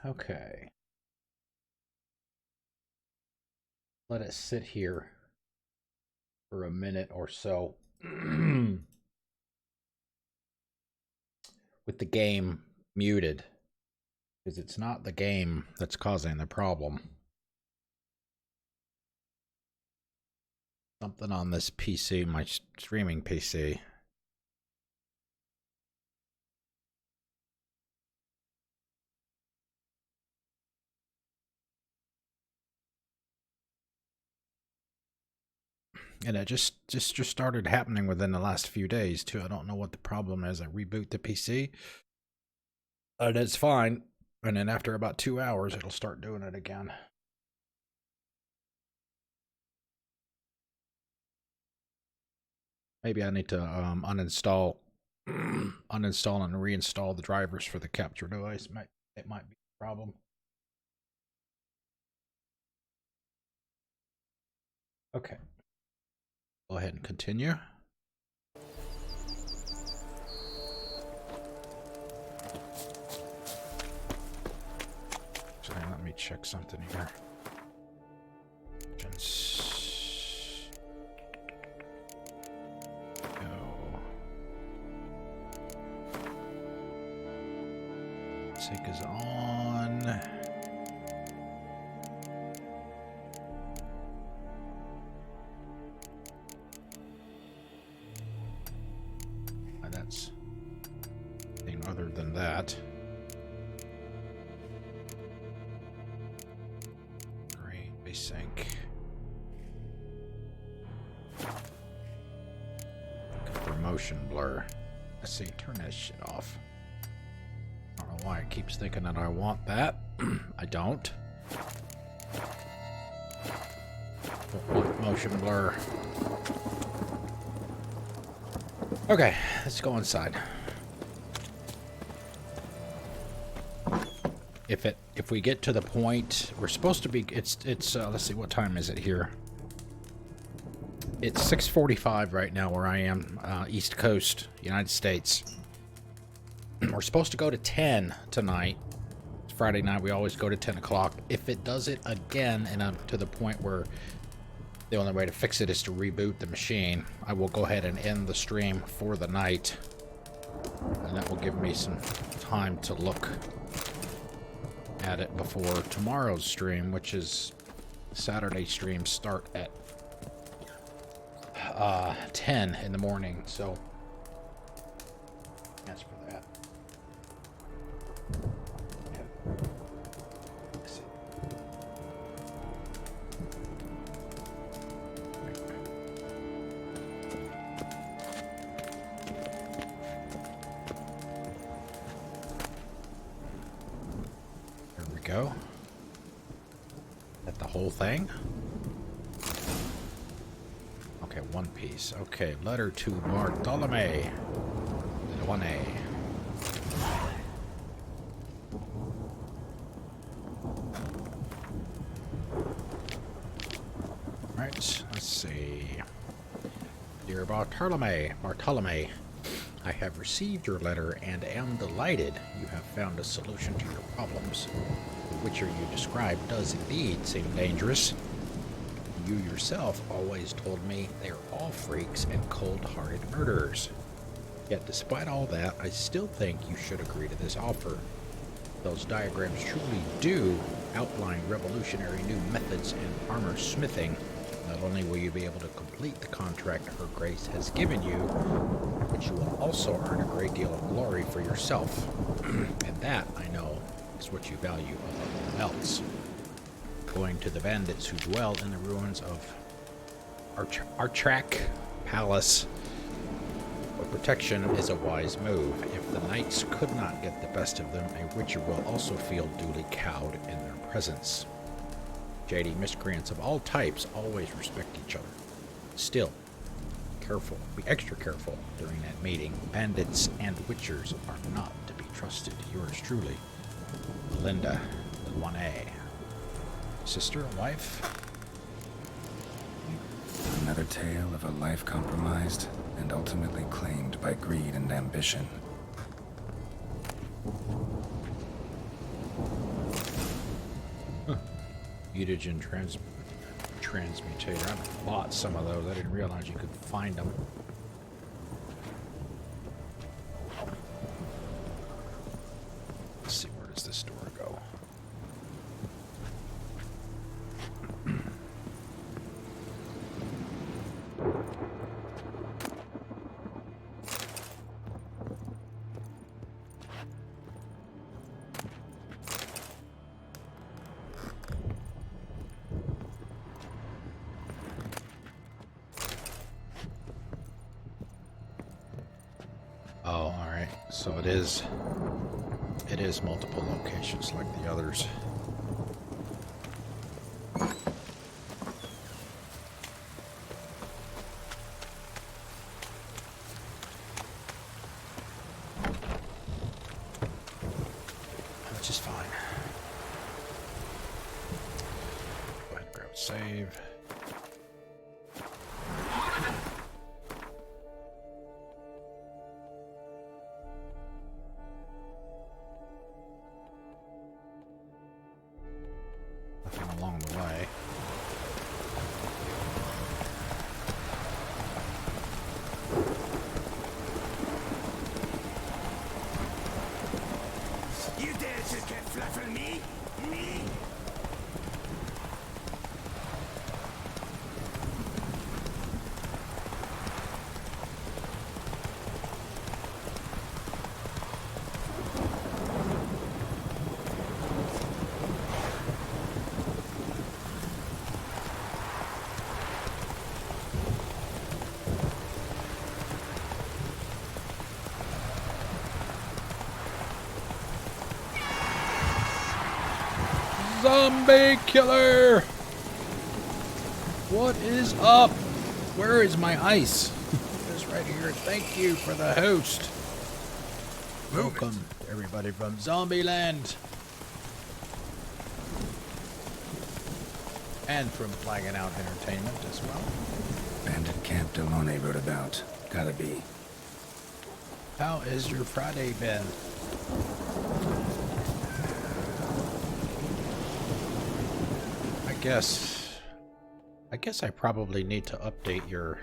Okay. Let it sit here for a minute or so with the game muted, because it's not the game that's causing the problem. Something on this PC, my streaming PC. And it just started happening within the last few days too. I don't know what the problem is. I reboot the PC, and it's fine. And then after about 2 hours, it'll start doing it again. Maybe I need to uninstall and reinstall the drivers for the capture device. It might be a problem. Okay. Go ahead and continue. Actually, let me check something here. Go. Sync is on. That's anything other than that. Great, sync. For motion blur. Let's see, turn that shit off. I don't know why it keeps thinking that I want that. I don't. Don't want motion blur. Okay, let's go inside. If we get to the point we're supposed to be, it's let's see, what time is it here? It's 6:45 right now where I am, East Coast, United States. We're supposed to go to 10 tonight. It's Friday night. We always go to 10 o'clock. If it does it again and I'm to the point where the only way to fix it is to reboot the machine, I will go ahead and end the stream for the night. And that will give me some time to look at it before tomorrow's stream, which is Saturday streams start at 10 in the morning. So that's for that. Go. At the whole thing? Okay, one piece. Okay, letter to Bartholomew. 1A. Right, let's see. Dear Bartholomew, I have received your letter and am delighted you have found a solution to your problems. The Witcher you described does indeed seem dangerous. You yourself always told me they are all freaks and cold-hearted murderers. Yet despite all that, I still think you should agree to this offer. Those diagrams truly do outline revolutionary new methods in armor smithing. Not only will you be able to complete the contract Her Grace has given you, but you will also earn a great deal of glory for yourself. And that, I know, is what you value above all else. Going to the bandits who dwell in the ruins of Arthach Palace for protection is a wise move. If the knights could not get the best of them, a witcher will also feel duly cowed in their presence. JD miscreants of all types always respect each other. Still, be extra careful during that meeting. Bandits and witchers are not to be trusted. Yours truly, Linda, 1A. Sister, wife? Another tale of a life compromised and ultimately claimed by greed and ambition. Mutagen transmutator. I bought some of those. I didn't realize you could find them. Let's see, where does this door go? Oh, alright. So it is multiple locations like the others. Which is fine. Go ahead and grab a save. Along the way. You dare to get flat on me? Me? Zombie killer! What is up? Where is my ice? It's right here. Thank you for the host. Welcome, everybody from Zombieland. And from Flagging Out Entertainment as well. Bandit Camp Delone wrote about. Gotta be. How is your Friday been? I guess I probably need to update your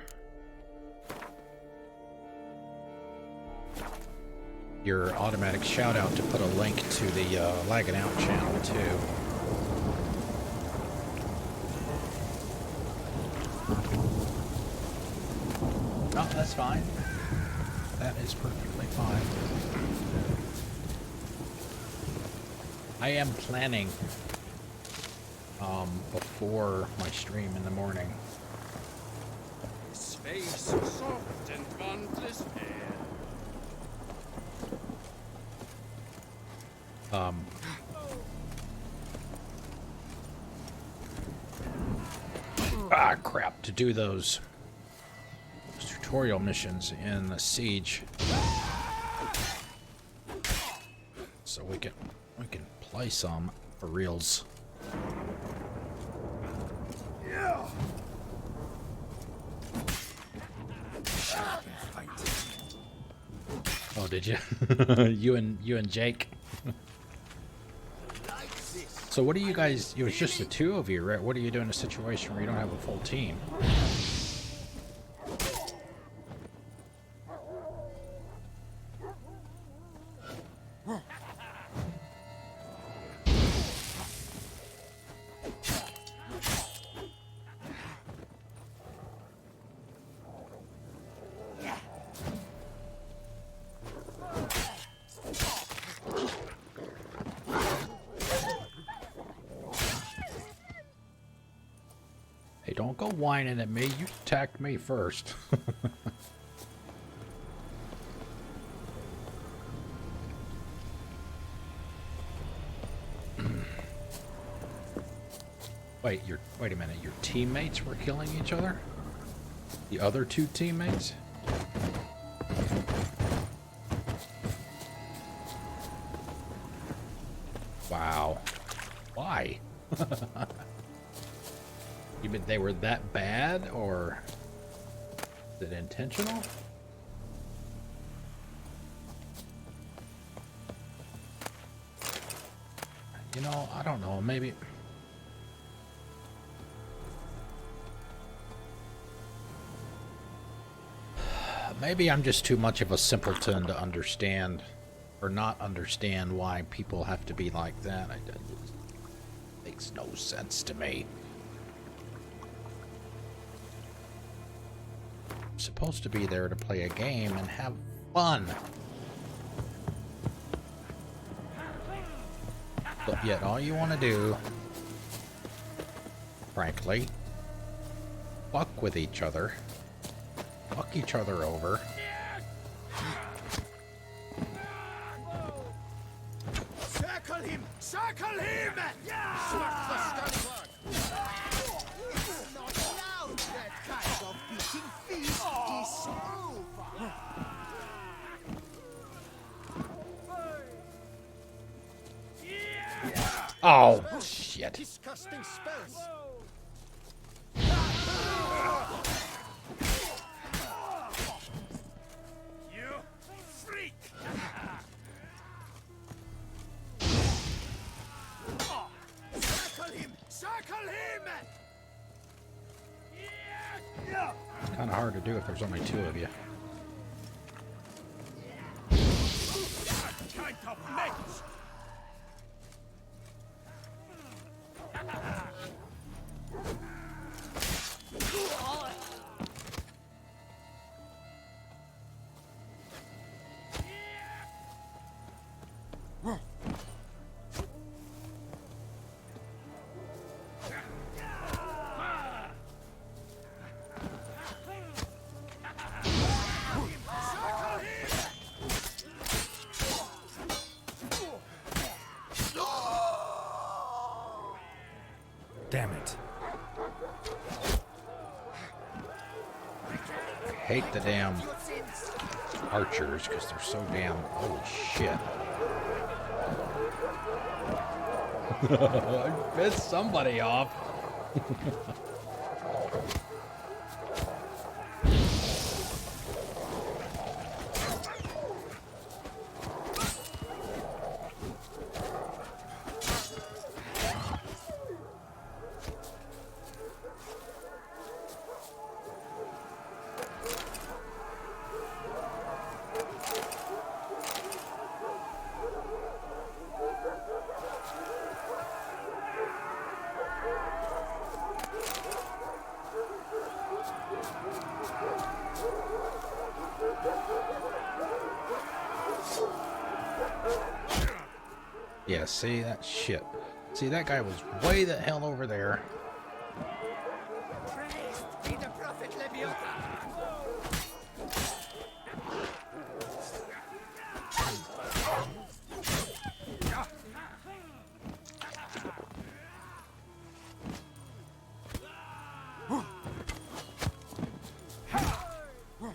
automatic shout out to put a link to the Lagging Out channel too. No, that's fine. That is perfectly fine. I am planning before my stream in the morning. His face soft and boundless air. Crap, to do those tutorial missions in the Siege. So we can play some for reals. Oh, did you? you and Jake. So what do you guys? It was just the two of you, right? What do you do in a situation where you don't have a full team? Hey, don't go whining at me. You attacked me first. Wait a minute. Your teammates were killing each other? The other two teammates? Wow. Why? You mean they were that bad, or is it intentional? You know, I don't know. Maybe Maybe I'm just too much of a simpleton to understand or not understand why people have to be like that. It makes no sense to me. I'm supposed to be there to play a game and have fun. But yet all you want to do, frankly, fuck with each other, fuck each other over. Circle him! Circle him! Smack the scuttlebutt! Not allowed that kind of beating feast is over! Oh, shit. Disgusting spells! You freak! Circle him! Circle him! Kind of hard to do if there's only two of you. Kind of mate! Damn it. I hate the damn archers because they're so damn... Holy shit. I pissed somebody off. Yeah, see that shit. See, that guy was way the hell over there. Praised be the prophet Lebioka!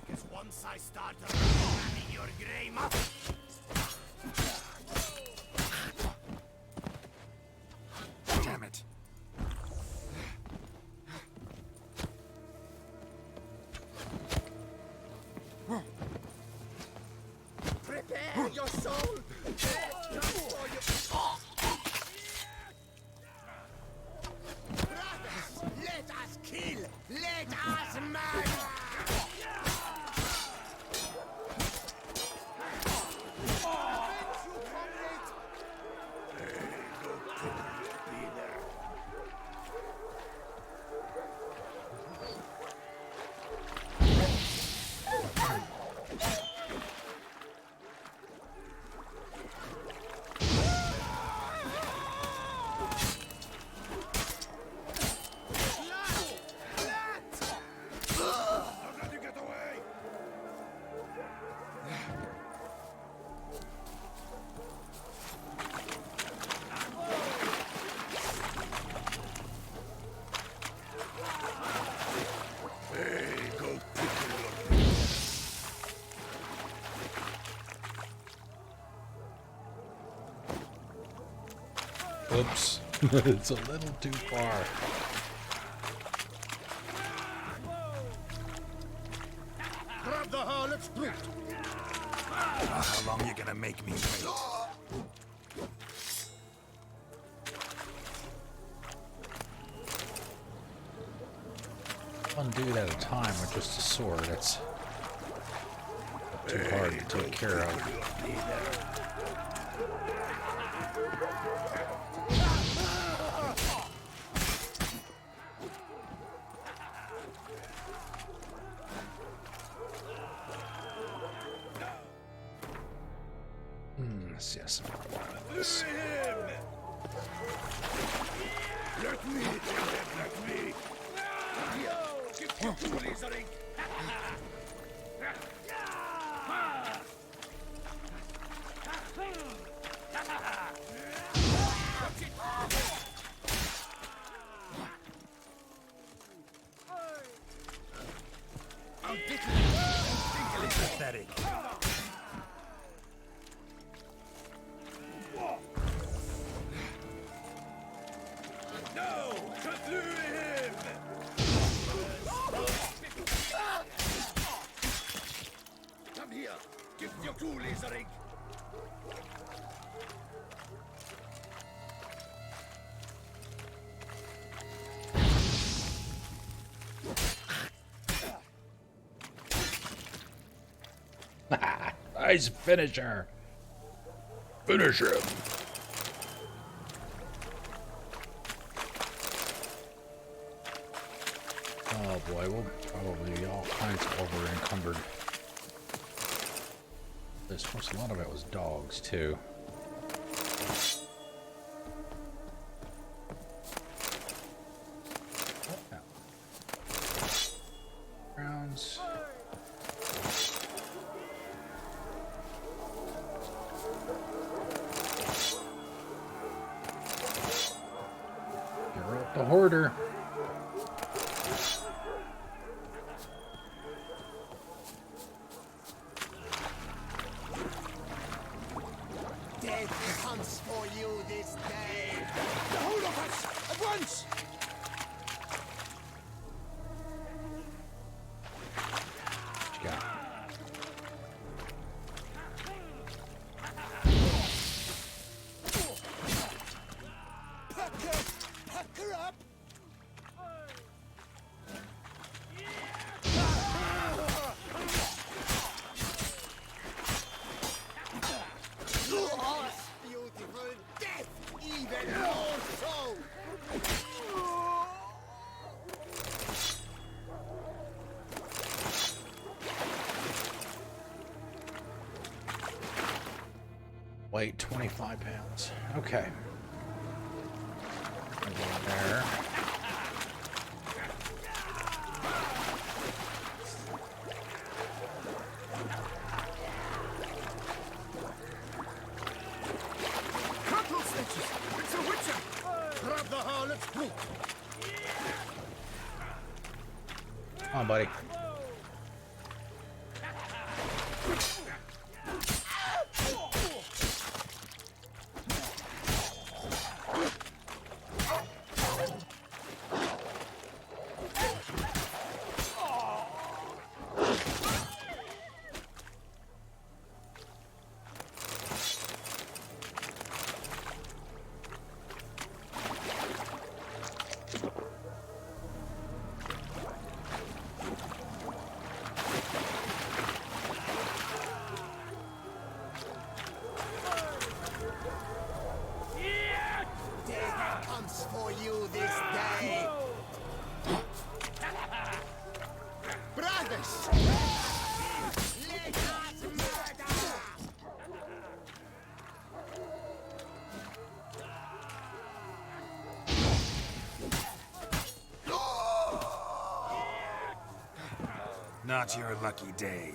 Because once I start ramming your grey muff, Damn it. prepare your soul! Let Brothers, let us kill! Let us murder! Oops. It's a little too far. Grab the harlot's brute! How long you gonna make me wait? One dude at a time with just a sword. It's too hard to take care of. Yes, this. Let me. Pathetic. Nice finisher. Finish him. Oh boy, we'll probably be all kinds of over encumbered. This was, a lot of it was dogs too. Rounds. You're up the hoarder. Death comes for you this day. The whole of us at once. What you got? Pack her up. Oh, beautiful death, even more so. Weight 25 pounds. Okay. There. Couple stitches. It's a witcher. Grab the harlot's boot. Come on, buddy. Death comes for you this day. Brothers, let us murder. Not your lucky day.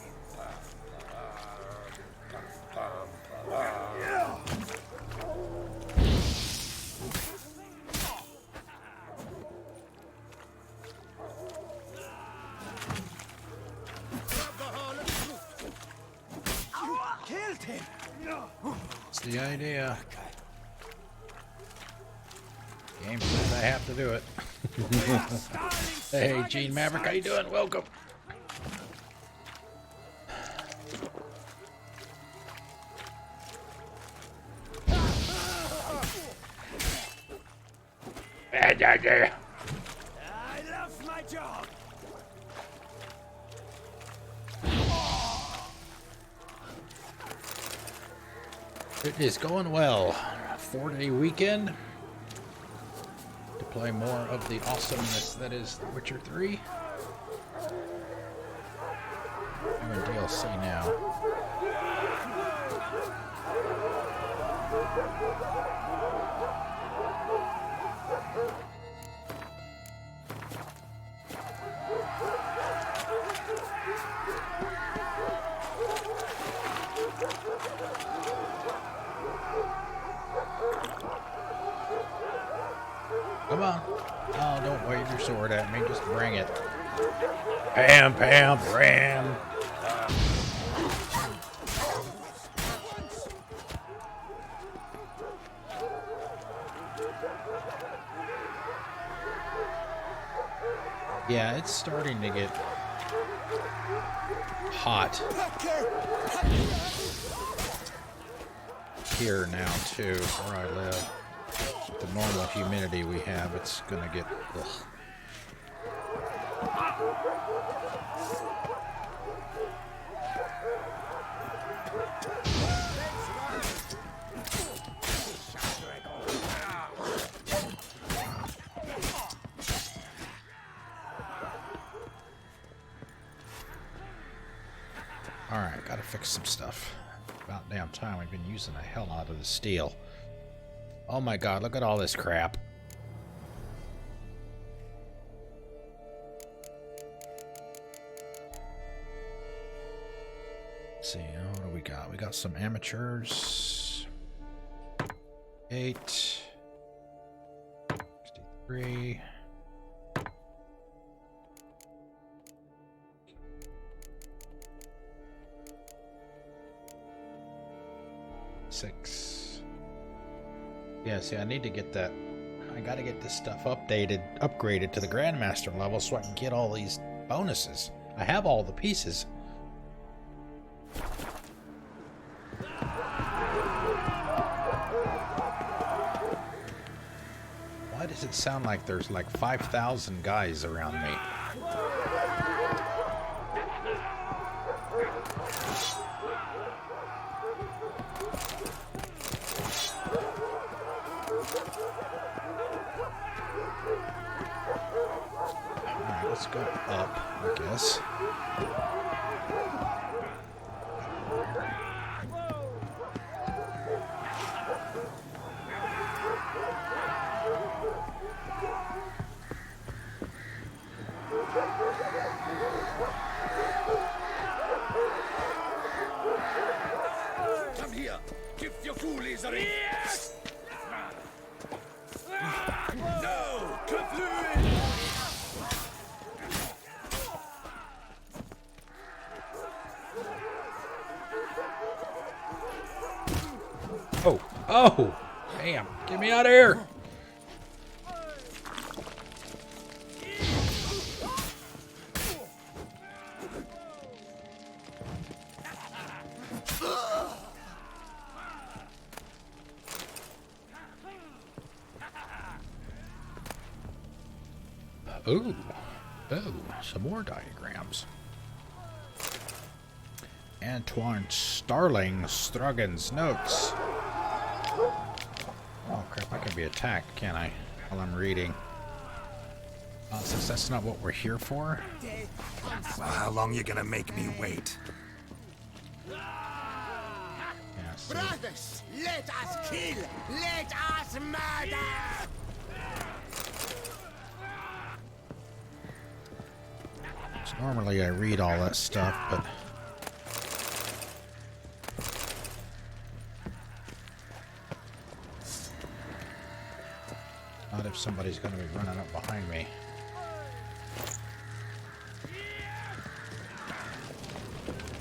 Grab the harlot's boot. You killed him. That's the idea. Game says I have to do it. Hey, Gene Maverick, how you doing? Welcome. I love my job. It is going well. 4-day weekend to play more of the awesomeness that is The Witcher 3. Doing DLC now. Come on. Oh, don't wave your sword at me. Just bring it. Pam, pam, ram. Yeah, it's starting to get hot here now, too, where I live. The normal humidity we have, it's gonna get ugh. Alright, gotta fix some stuff. About damn time we've been using the hell out of the steel. Oh my god, look at all this crap. Let's see, what do we got? We got some amateurs. 8. 63. Yeah, see, I need to get that. I gotta get this stuff upgraded to the Grandmaster level so I can get all these bonuses. I have all the pieces. Why does it sound like there's like 5,000 guys around me? Let's go up, I guess. Come here. Give your foolies a ring. No! Kafluin! Oh, oh, damn, get me out of here. Ooh, oh, some more diagrams. Antoine Starling Struggen's notes. Oh crap, I can be attacked, can't I? While I'm reading. Since that's not what we're here for. Well, how long you gonna make me wait? Yeah, see, Brothers, let us kill! Let us murder! so normally I read all that stuff, but not if somebody's going to be running up behind me.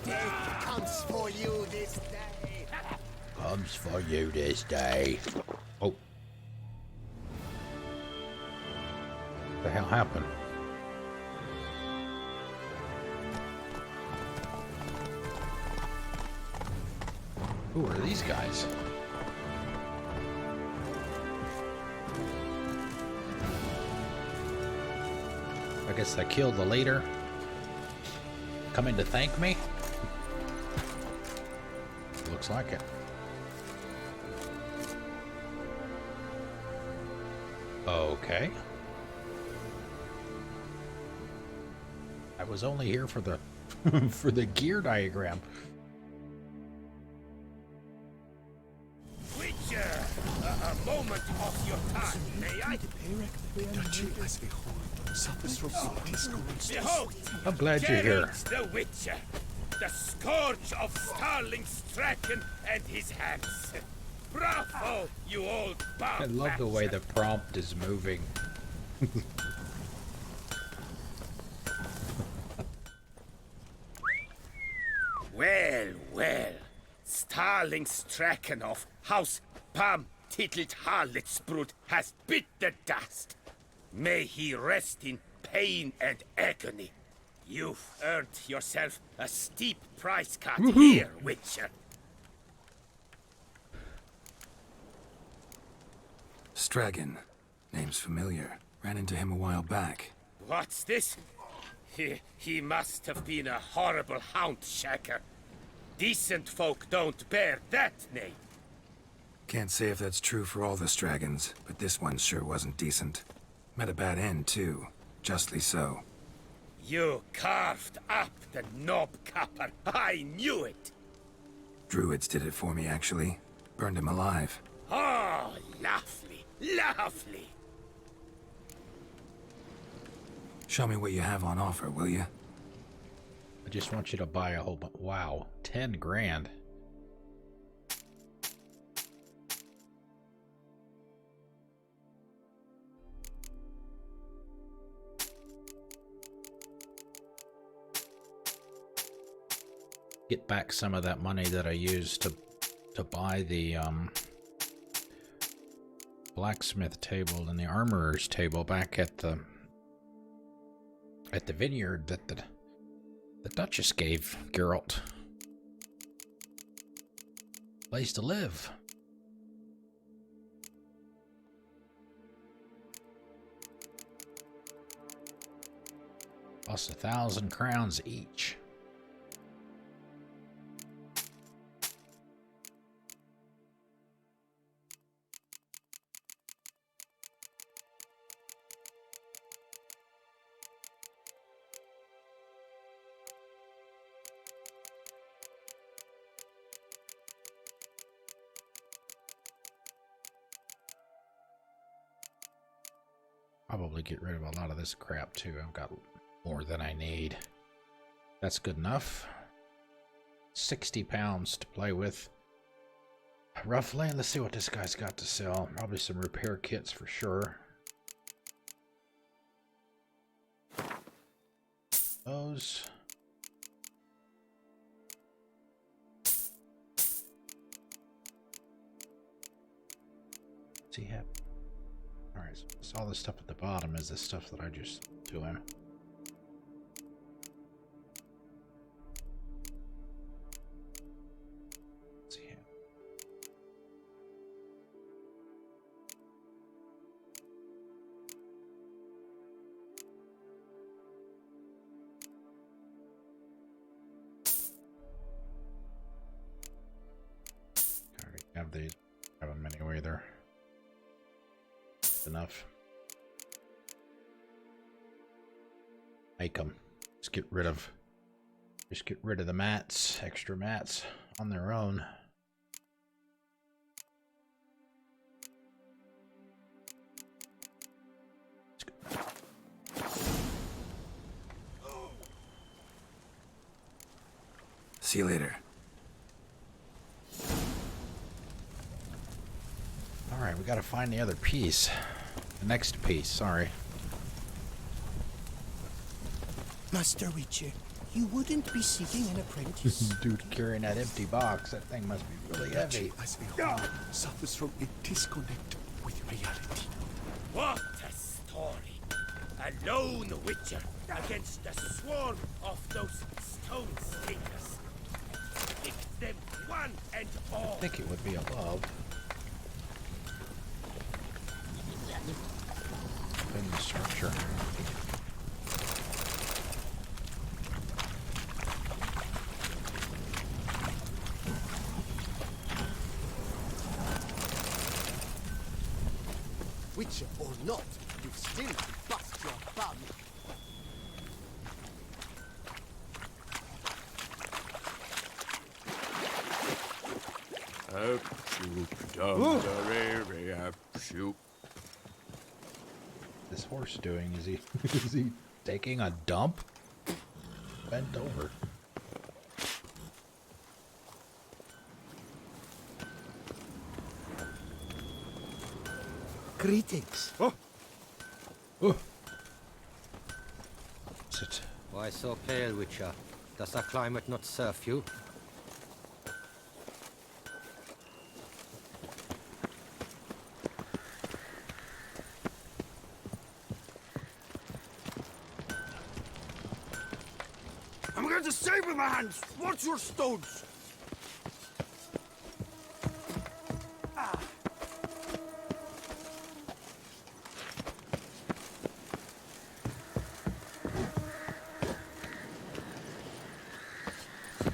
Death comes for you this day. Comes for you this day. Oh. What the hell happened? Who are these guys? I guess I killed the leader. Coming to thank me? Looks like it. Okay. I was only here for the for the gear diagram. Witcher, a moment of your time, may I? Duchy as a whole suffers from a discouraged. Behold, I'm glad you're here. Geralt the Witcher, the scourge of Starling Strachan and his hands. Bravo, you old I bum. love the way the prompt is moving. Well, well, Starling Strachan of House Pam Tittled Harlotsbrut has bit the dust. May he rest in pain and agony. You've earned yourself a steep price cut here, Witcher. Stragan. Name's familiar. Ran into him a while back. What's this? He must have been a horrible hound shacker. Decent folk don't bear that name. Can't say if that's true for all the Stragons, but this one sure wasn't decent. Met a bad end, too. Justly so. You carved up the knob copper. I knew it. Druids did it for me, actually. Burned him alive. Oh, lovely, lovely. Show me what you have on offer, will you? I just want you to buy a whole bunch. Wow, 10 grand. Get back some of that money that I used to buy the blacksmith table and the armorer's table back at the vineyard that the Duchess gave Geralt. Place to live. Cost 1,000 crowns each. Probably get rid of a lot of this crap too. I've got more than I need. That's good enough. 60 pounds to play with. Roughly. Let's see what this guy's got to sell. Probably some repair kits for sure. Those. What's he have? Alright, so all this stuff at the bottom is the stuff that I just to him. What's he have? I already have these. Have them anyway there. Enough. Make them. Just get rid of the mats, extra mats on their own. See you later. Alright, we gotta find the other piece. The next piece, sorry. Master Witcher, you wouldn't be seeking an apprentice. Dude carrying that empty box, that thing must be really heavy. As a whole suffers from a disconnect with reality. What a story! A lone Witcher against a swarm of those stone stickers. Pick them one and all. I think it would be above. In the structure. Witcher, creature or not, you still bust your bum. This horse doing? Is he is he taking a dump? Bent over. Greetings. Oh. Sit. Why so pale, Witcher? Does the climate not serve you? I'm going to save with my hands. Watch your stones.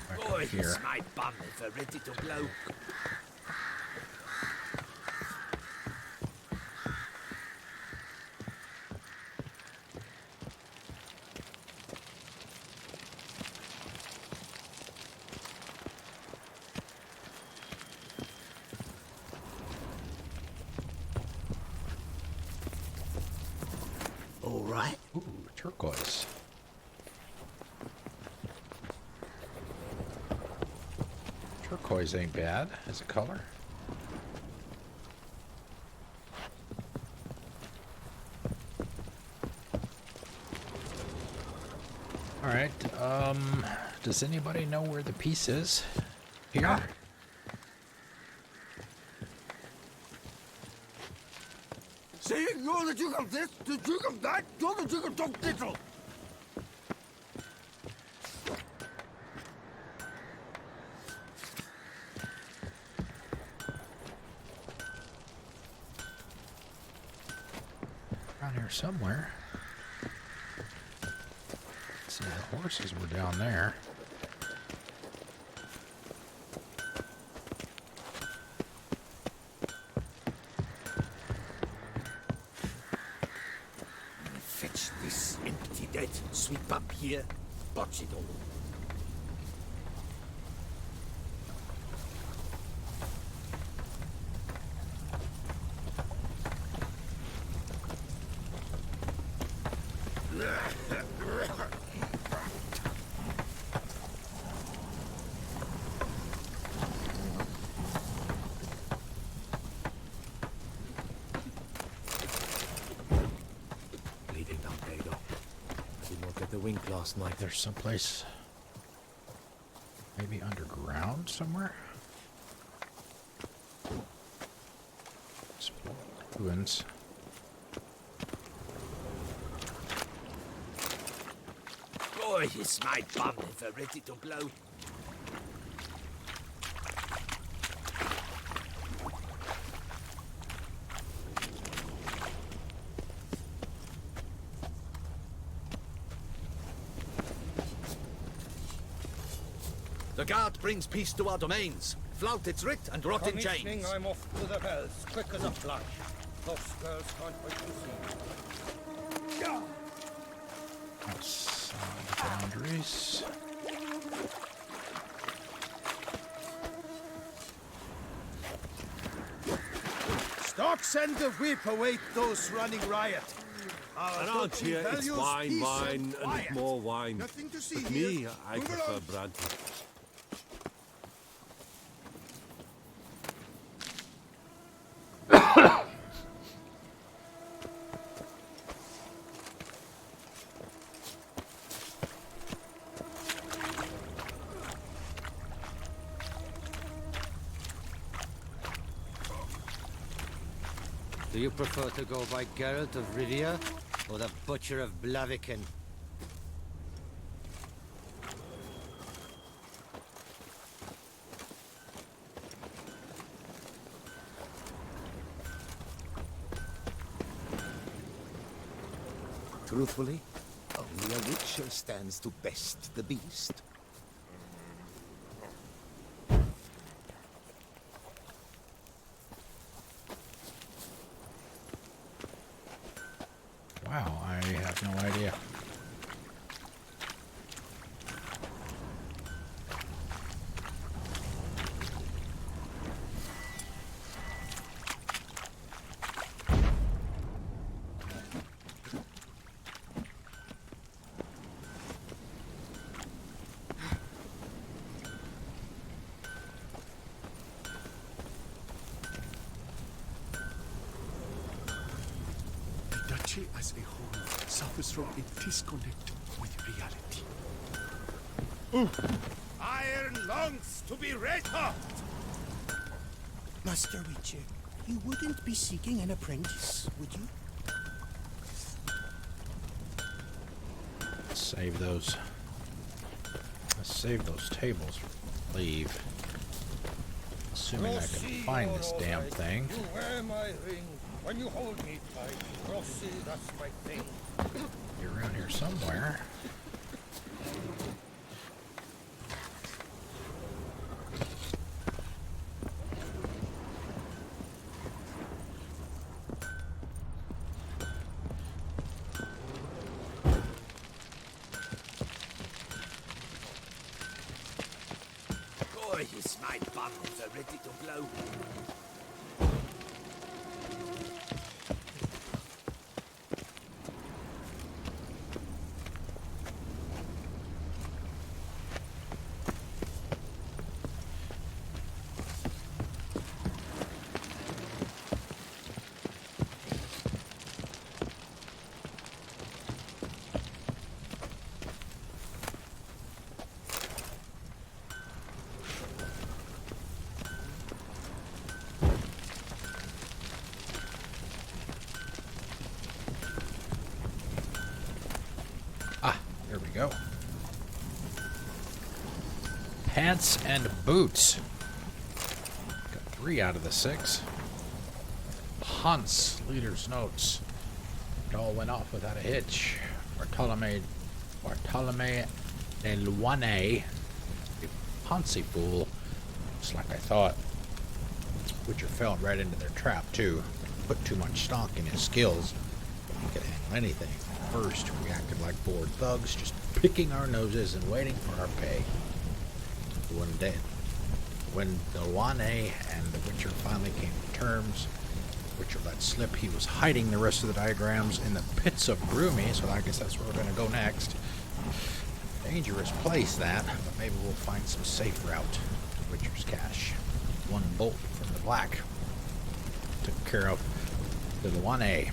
Back up here. My bum if they're ready to blow. All right. Ooh, turquoise. Turquoise ain't bad as a color. All right. Does anybody know where the piece is? Here. See, you're the Duke of this, the Duke of that, you're the Duke of Dog Diddle. Around here somewhere. Let's see, the horses were down there. Fetch this empty dead, sweep up here, botch it all. Bleeding down, there you go. Did not get the wink last night. There's someplace, maybe underground somewhere. Ruins. Boy, it's my bum if they're ready to blow. The guard brings peace to our domains. Flout its writ and rot in chains. I'm off to the hells, quick as a flash. Those girls can't wait to see me. Outside the boundaries. Stocks and the whip await those running riot. Around here, it's wine, wine, and quiet. more wine. Nothing to see But here. me, I Move prefer along. brandy. Do you prefer to go by Geralt of Rivia or the Butcher of Blaviken? Truthfully, only a witcher stands to best the beast. society as a whole suffers from a disconnect with reality. Iron longs to be red hot. Master Witcher, you wouldn't be seeking an apprentice, would you? Let's save those. Let's save those tables. Leave. Assuming I can find this damn thing. You wear my ring when you hold me tight. Rossi, that's my thing. You're around here somewhere. Boy, is my bubbles are ready to blow. There we go. Pants and boots. Got 3 out of the 6. Hans, leader's notes. It all went off without a hitch. Bartolome de Luane, a Ponzi fool, just like I thought. Witcher fell right into their trap too. Put too much stock in his skills. He could handle anything. First, we acted like bored thugs, just picking our noses and waiting for our pay. When Dewane and the Witcher finally came to terms, Witcher let slip he was hiding the rest of the diagrams in the pits of Brume, so I guess that's where we're going to go next. Dangerous place, that, but maybe we'll find some safe route to Witcher's cache. 1 bolt from the black. Took care of Dewane.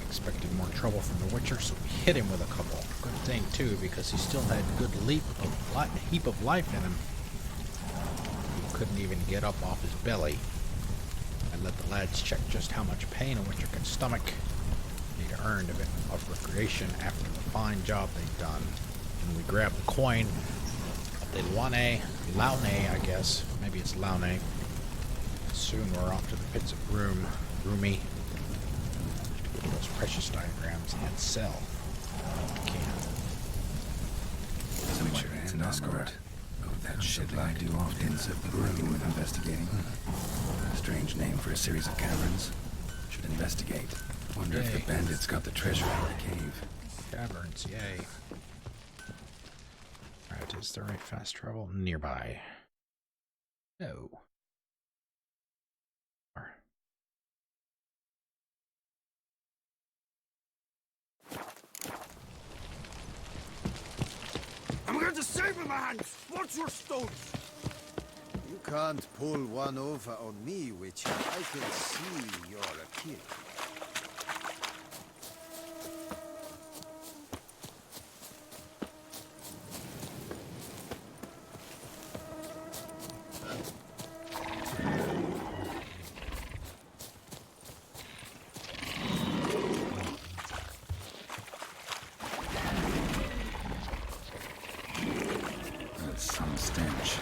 Expected more trouble from the Witcher, so we hit him with a couple. Good thing too, because he still had a good heap of life in him. He couldn't even get up off his belly. I let the lads check just how much pain a Witcher can stomach. They'd earned a bit of recreation after the fine job they'd done. And we grabbed the coin of the Laune, I guess. Maybe it's Laune. Soon we're off to the pits of Brume. Those precious diagrams and sell. We can. Witcher and an escort. Oh, that shit like do often of the Brume with investigating. Strange name for a series of caverns. Should investigate. Wonder if the bandits got the treasure out of the cave. Caverns, yay. Alright, is there a fast travel nearby? No. I'm going to save my hands! Watch your stones! You can't pull one over on me, Witcher. I can see you're a kid. Some stench.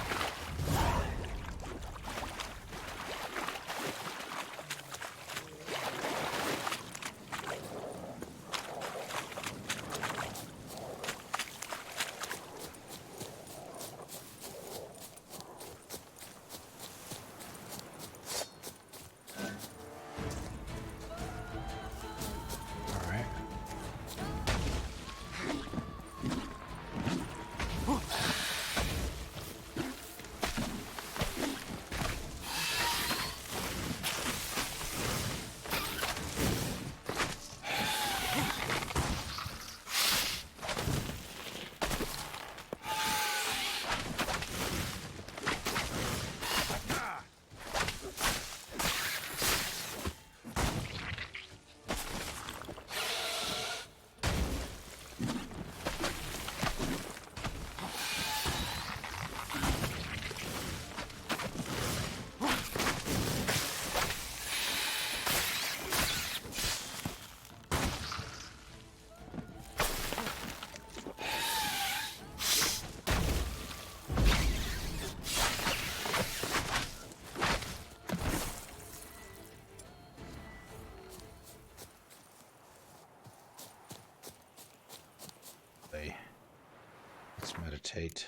rotate.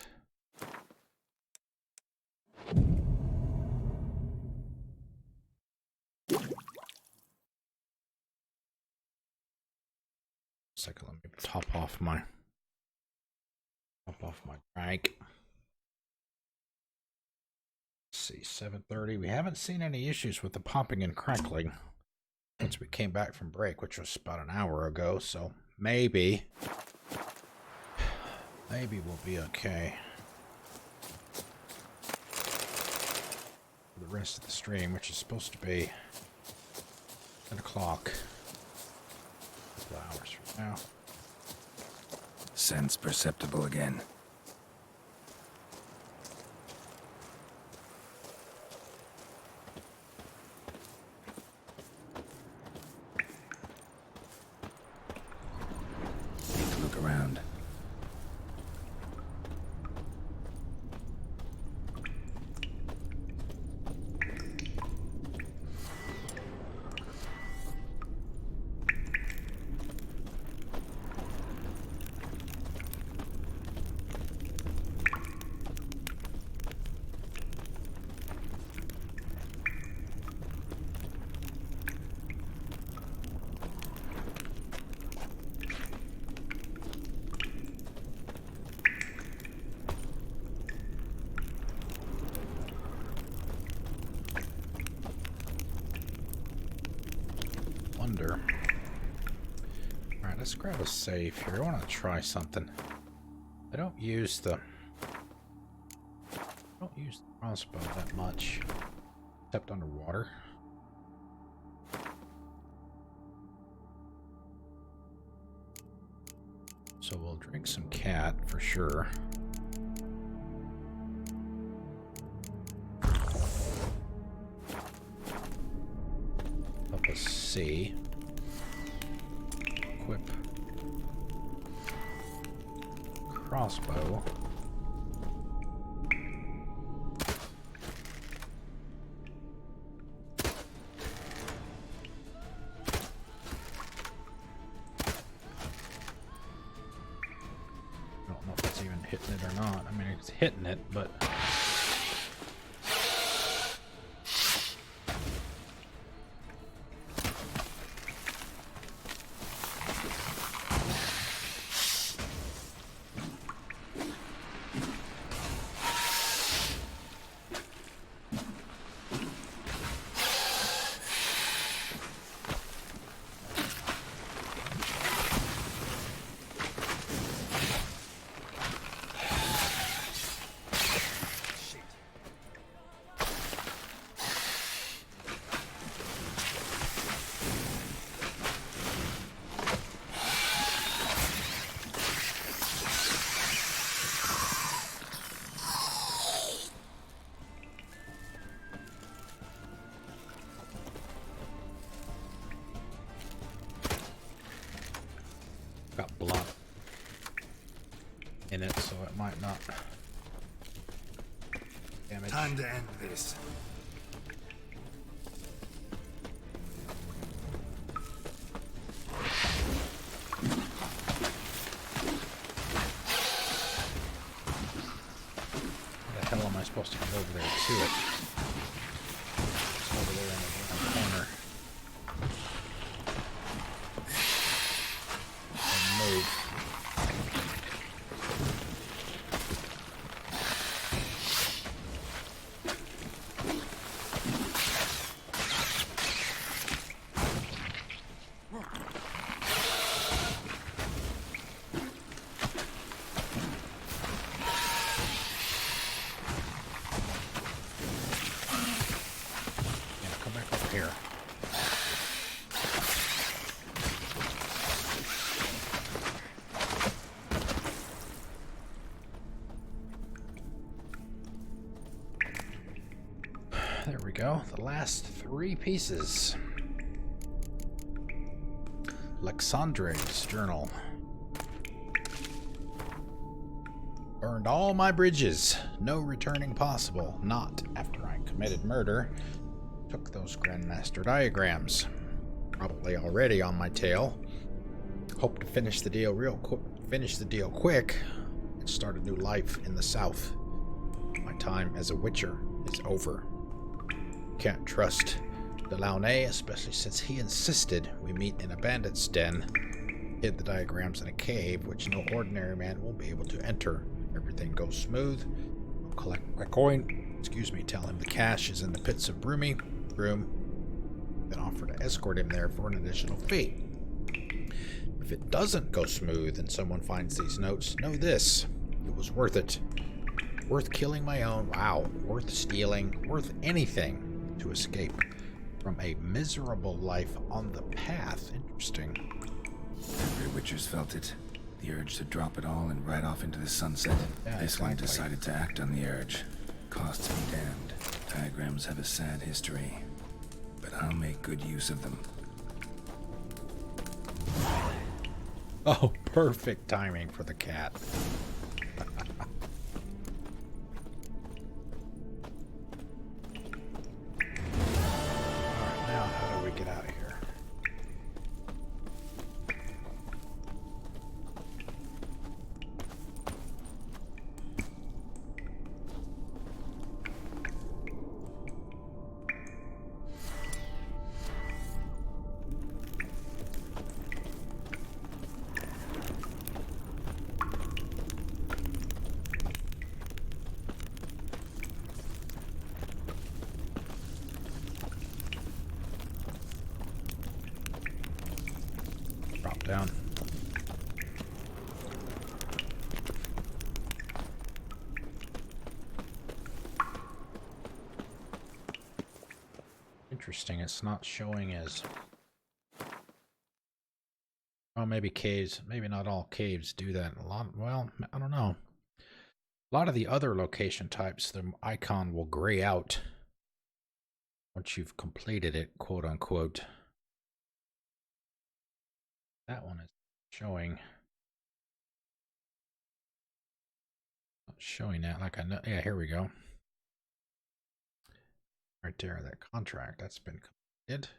Second, let me top off my drink. Let's see, 7:30. We haven't seen any issues with the popping and crackling since we came back from break, which was about an hour ago, so maybe we'll be okay for the rest of the stream, which is supposed to be 10 o'clock. A couple hours from now. Sense perceptible again. Need to look around. Alright, let's grab a save here. I want to try something. I don't use the crossbow that much, except underwater. So we'll drink some cat for sure. Up a C. Equip crossbow. I don't know if it's even hitting it or not. I mean, it's hitting it, but got blood in it, so it might not damage. Time to end this. How the hell am I supposed to get over there to it? It's over there in the corner. And move. Here. There we go. The last 3 pieces. Alexandre's journal. Burned all my bridges. No returning possible. Not after I committed murder. Took those Grandmaster diagrams. Probably already on my tail. Hope to finish the deal quick and start a new life in the south. My time as a witcher is over. Can't trust Delaunay, especially since he insisted we meet in a bandit's den. Hid the diagrams in a cave, which no ordinary man will be able to enter. Everything goes smooth. I'll collect my coin. Excuse me, tell him the cash is in the pits of Brume. Then offer to escort him there for an additional fee. If it doesn't go smooth and someone finds these notes, know this. It was worth it. Worth killing my own. Wow. Worth stealing. Worth anything to escape from a miserable life on the path. Interesting. Every Witcher's felt it. The urge to drop it all and ride off into the sunset. Yeah, This one exactly. decided to act on the urge. Costs be damned. Diagrams have a sad history. But I'll make good use of them. Oh, perfect timing for the cat. Alright, now how do we get out of here? Drop down. Interesting, it's not showing as... Oh, maybe caves. Maybe not all caves do that. A lot, well, I don't know. A lot of the other location types, the icon will gray out once you've completed it, quote unquote. That one is showing. Not showing that like I know. Yeah, here we go. Right there, that contract that's been completed.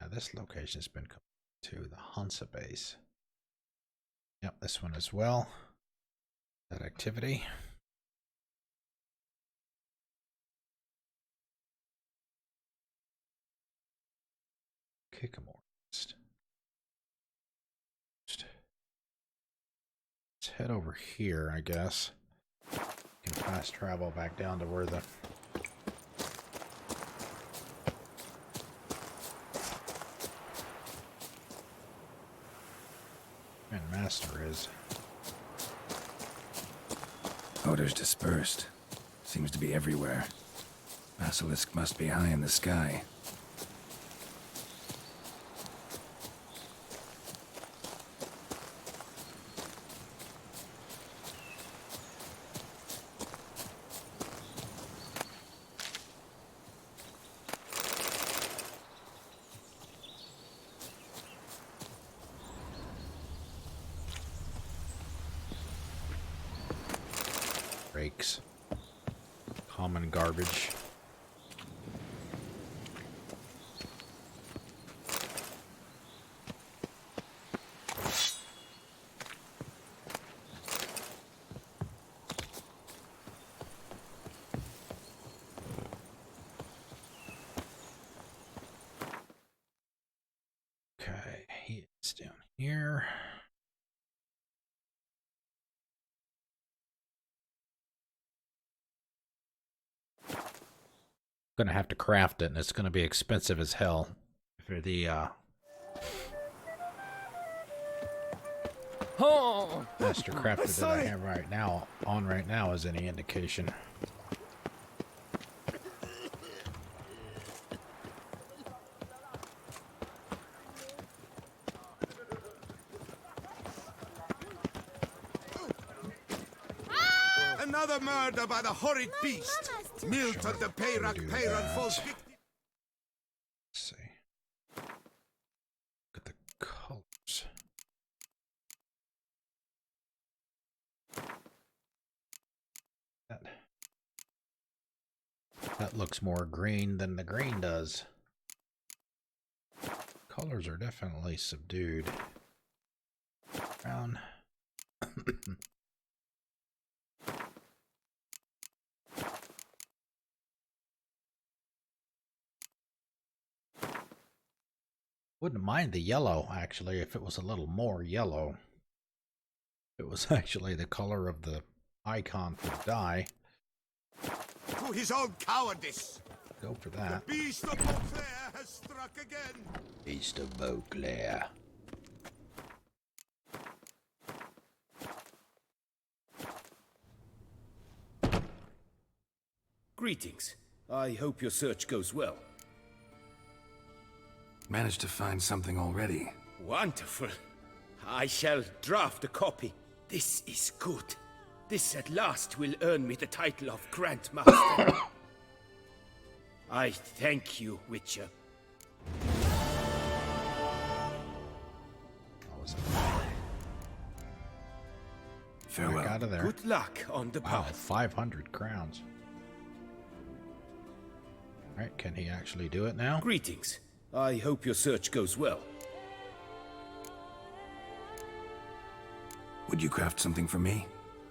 Now this location has been completed too, the Hansa base. Yep, this one as well. That activity. Kick 'em Let's head over here, I guess. Can fast travel back down to where the Grandmaster is. Odors dispersed. Seems to be everywhere. Basilisk must be high in the sky. Rakes. Common garbage. Okay, he is down here. Gonna have to craft it, and it's gonna be expensive as hell for the master crafter that I have right now is any indication. Another murder by the horrid beast. Milt of the Peyrak Peyran falls victim. Let's see. Look at the colors. That looks more green than the green does. colors are definitely subdued. Brown. Wouldn't mind the yellow, actually, if it was a little more yellow. It was actually the color of the icon for the die. To his own cowardice! Go for that. The beast of Beauclair has struck again! Beast of Beauclair. Greetings. I hope your search goes well. Managed to find something already. Wonderful. I shall draft a copy. This is good. This at last will earn me the title of Grandmaster. I thank you, Witcher. Farewell. Back out of there. Good luck on the Wow, path. 500 crowns. Alright, can he actually do it now? Greetings. I hope your search goes well. Would you craft something for me?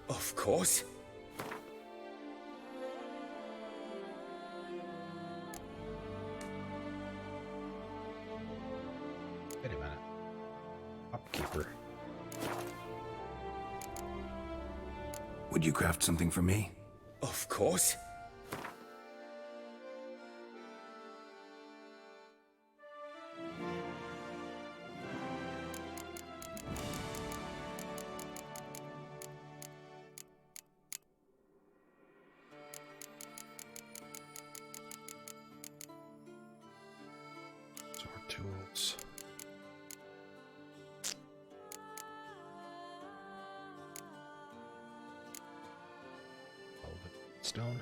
Of course. Wait a minute. Upkeeper. Would you craft something for me? Of course. Sword tools. Velvet stone.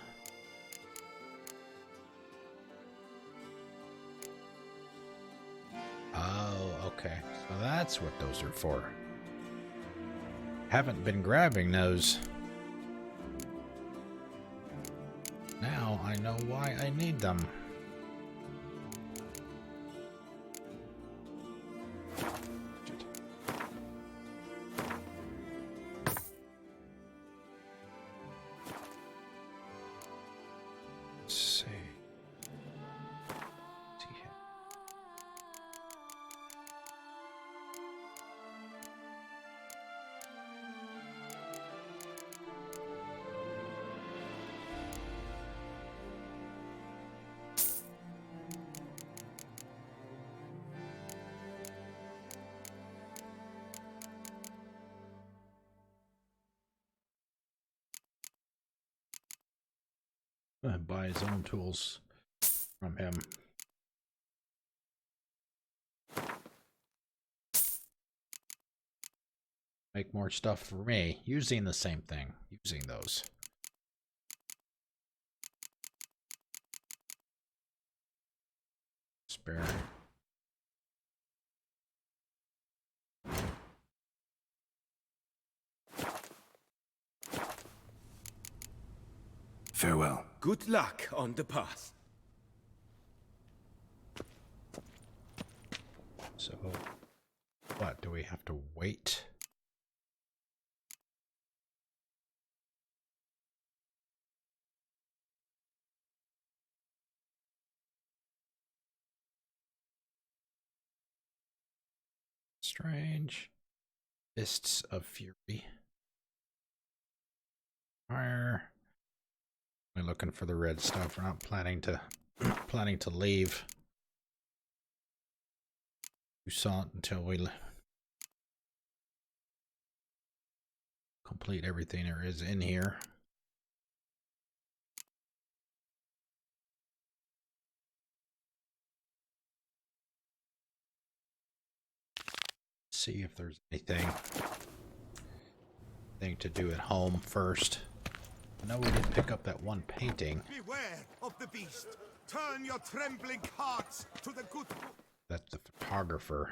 Oh, okay. So that's what those are for. Haven't been grabbing those. Now I know why I need them. Let's see. See here. Buy his own tools from him. Make more stuff for me using the same thing, using those. Spare. Farewell. Good luck on the path. So, what, do we have to wait? Strange. Fists of Fury. Fire. We're looking for the red stuff. We're not planning to leave Toussaint until we complete everything there is in here. See if there's anything to do at home first. I know we did pick up that one painting. Beware of the beast. Turn your trembling hearts to the good book. That the photographer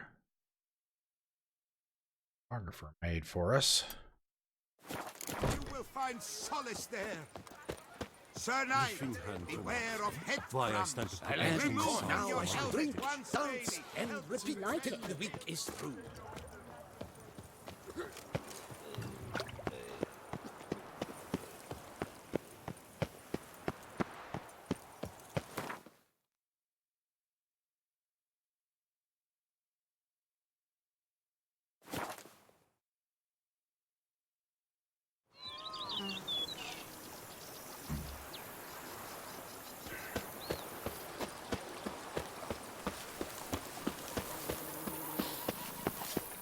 made for us. You will find solace there. Sir Knight, Lifting hand from beware of head Why I crumbs. stand to And protect remove myself. now your I shall helmet drink, once dance, daily. and repeat like till it. the week is through.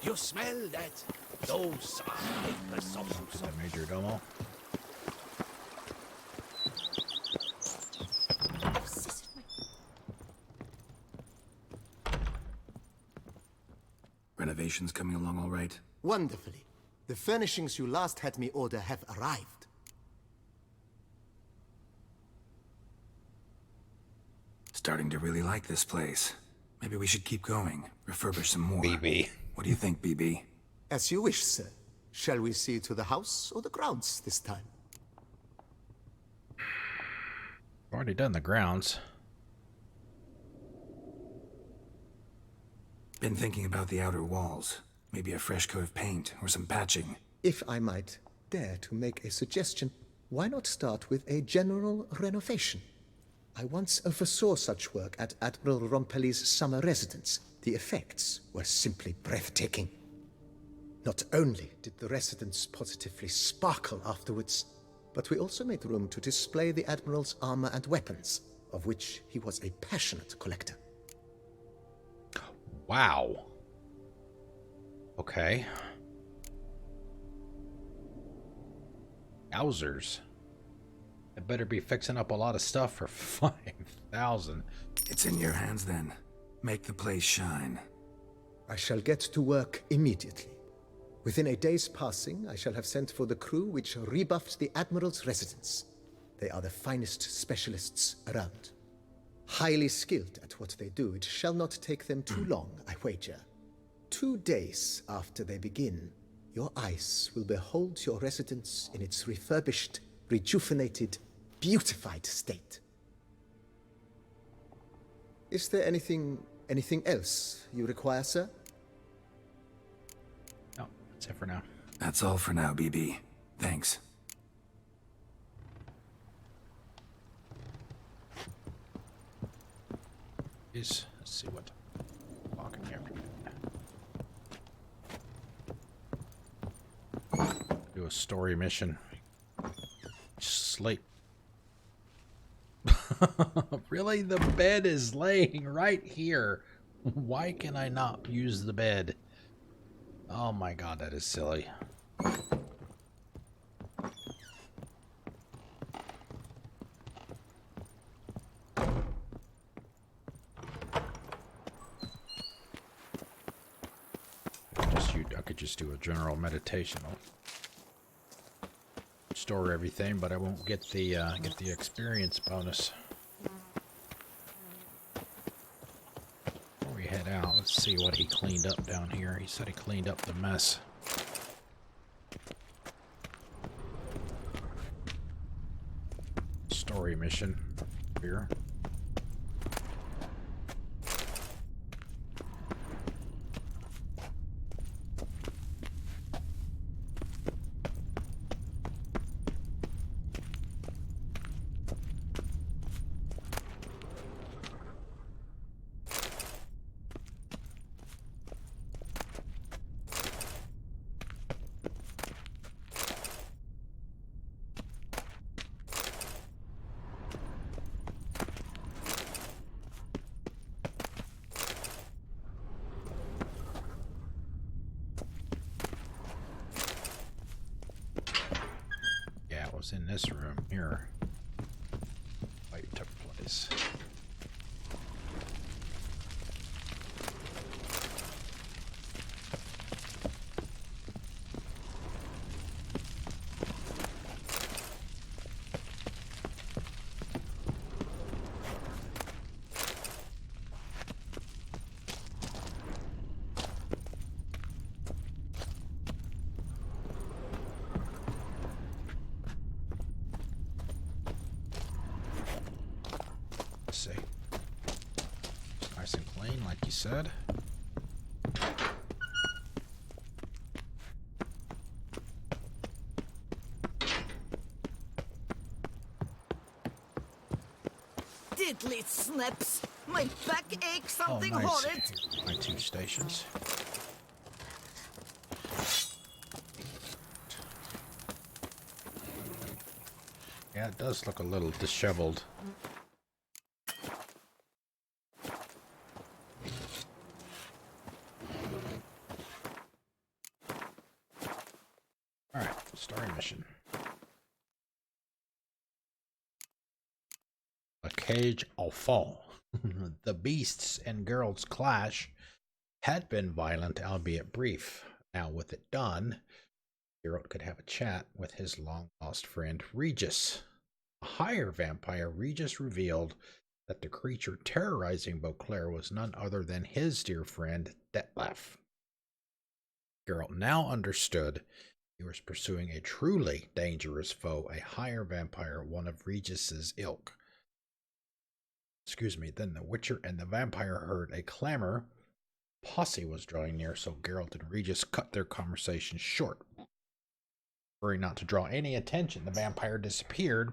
You smell that? Those are papers of some sort. Major Domo. Renovations coming along all right? Wonderfully. The furnishings you last had me order have arrived. Starting to really like this place. Maybe we should keep going. Refurbish some more. BB. What do you think, BB? As you wish, sir. Shall we see to the house or the grounds this time? Already done the grounds. Been thinking about the outer walls. Maybe a fresh coat of paint or some patching. If I might dare to make a suggestion, why not start with a general renovation? I once oversaw such work at Admiral Rompelli's summer residence. The effects were simply breathtaking. Not only did the residence positively sparkle afterwards, but we also made room to display the Admiral's armor and weapons, of which he was a passionate collector. Wow. Okay. Yowzers. I better be fixing up a lot of stuff for 5,000. It's in your hands then. Make the place shine. I shall get to work immediately. Within a day's passing, I shall have sent for the crew which rebuffed the Admiral's residence. They are the finest specialists around. Highly skilled at what they do, it shall not take them too long, I wager. 2 days after they begin, your eyes will behold your residence in its refurbished, rejuvenated, beautified state. Is there anything else you require, sir? No, that's it for now. That's all for now, BB. Thanks. Let's see what walking here. Do a story mission. Sleep. Really? The bed is laying right here. Why can I not use the bed? Oh my god, that is silly. I could just do a general meditation. I'll store everything, but I won't get the experience bonus. Before we head out, let's see what he cleaned up down here. He said he cleaned up the mess. Story mission here. In this room here, fight took place. Let's see. Nice and clean, like you said. Diddly snaps! My back aches something oh, nice. horrid! My 2 stations. Yeah, it does look a little disheveled. Alright, starting mission. A cage au fond. The beasts and girls' clash had been violent, albeit brief. Now, with it done, Geralt could have a chat with his long-lost friend Regis. A higher vampire, Regis revealed that the creature terrorizing Beauclair was none other than his dear friend Detlef. Geralt now understood he was pursuing a truly dangerous foe, a higher vampire, one of Regis's ilk. Then the Witcher and the vampire heard a clamor. Posse was drawing near, so Geralt and Regis cut their conversation short. Worrying not to draw any attention, the vampire disappeared,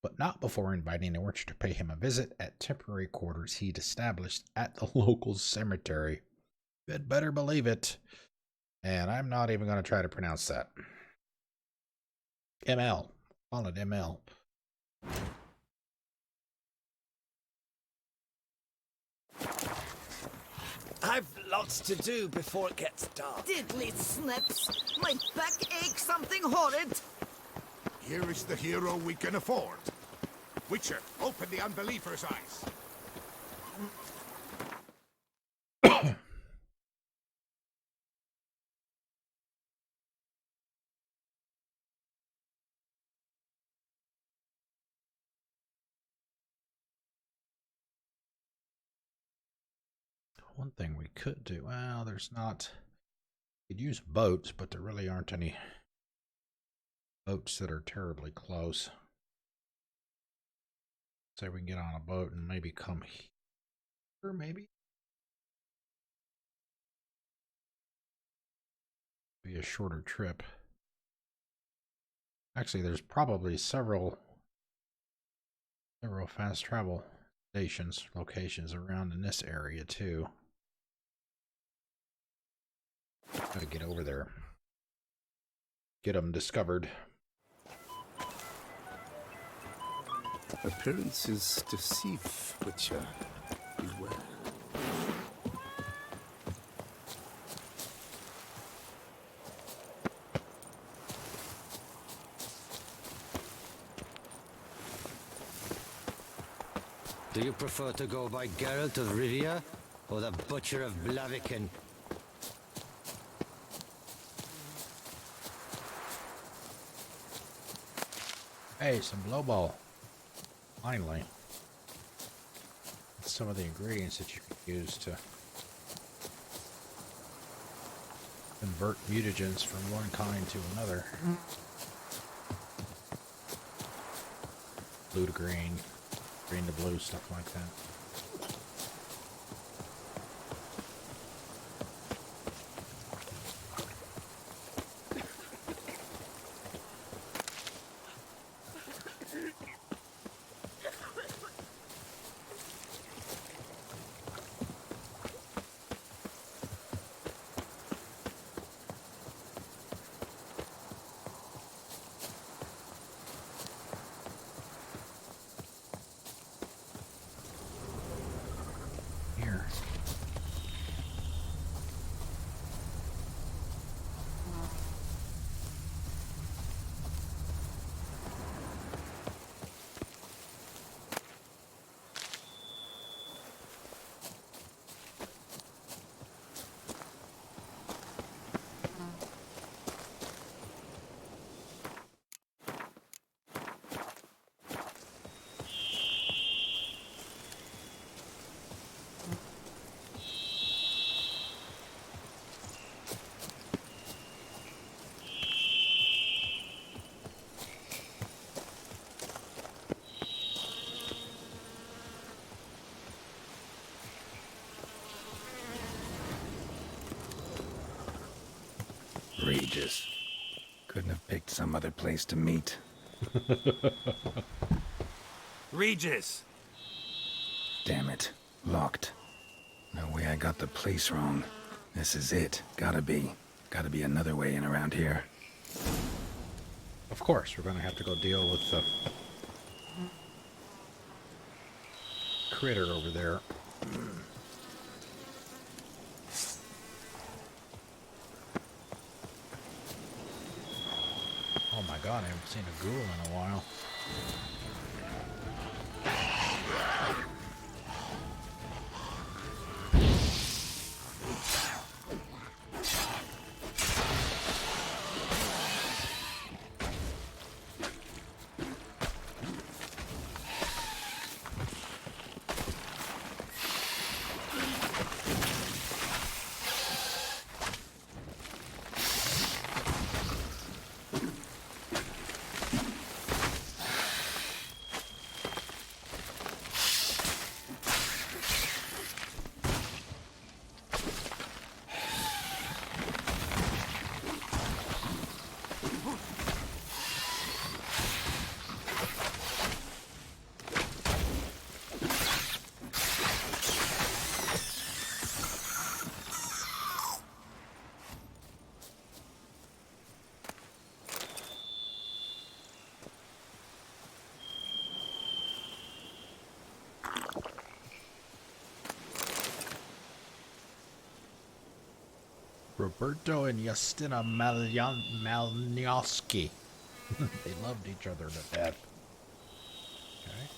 but not before inviting the Witcher to pay him a visit at temporary quarters he'd established at the local cemetery. You'd better believe it. And I'm not even going to try to pronounce that. ML. Call it ML. I've lots to do before it gets dark. Diddly snaps! My back aches something horrid! Here is the hero we can afford. Witcher, open the unbeliever's eyes. One thing we could do, well, there's not, you'd use boats, but there really aren't any boats that are terribly close. Say we can get on a boat and maybe come here, maybe? Be a shorter trip. Actually, there's probably several fast travel stations, locations around in this area too. Gotta get over there. Get them discovered. Appearances deceive, Witcher. Beware. Do you prefer to go by Geralt of Rivia or the Butcher of Blaviken? Hey, some blow ball. Finally. That's some of the ingredients that you can use to convert mutagens from one kind to another. Blue to green, green to blue, stuff like that. Regis. Couldn't have picked some other place to meet. Regis! Damn it. Locked. No way I got the place wrong. This is it. Gotta be. Gotta be another way in around here. Of course, we're going to have to go deal with the critter over there. Oh my god, I haven't seen a ghoul in a while. Roberto and Justina Malnioski. They loved each other to death. Okay.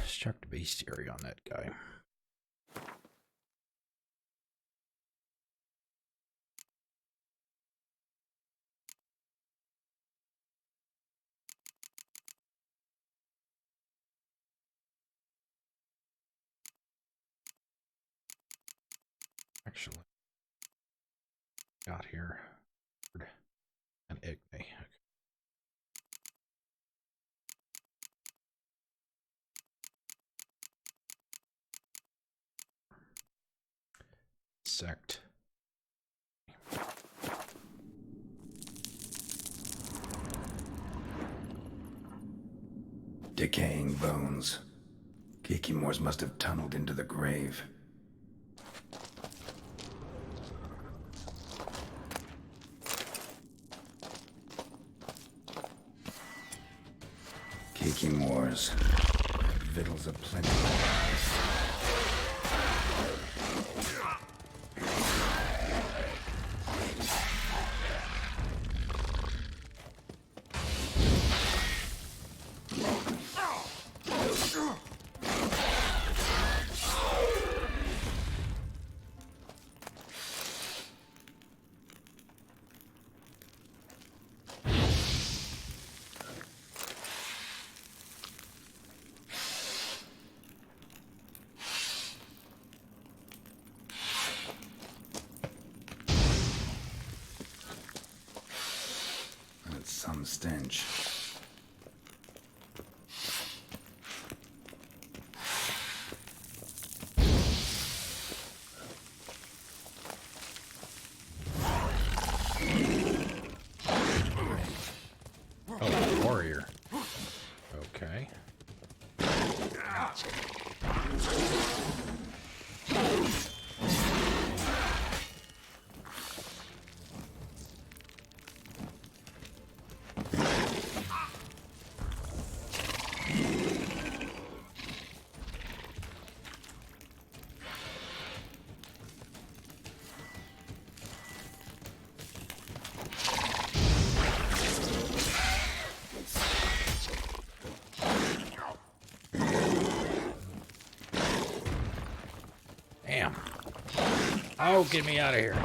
Check the bestiary on that guy. Actually, got here an Igni. Okay. Sect. Decaying bones. Kikimores must have tunneled into the grave. Kikimores. Victuals aplenty. Some stench. Oh, warrior. Okay. Damn. Oh, get me out of here.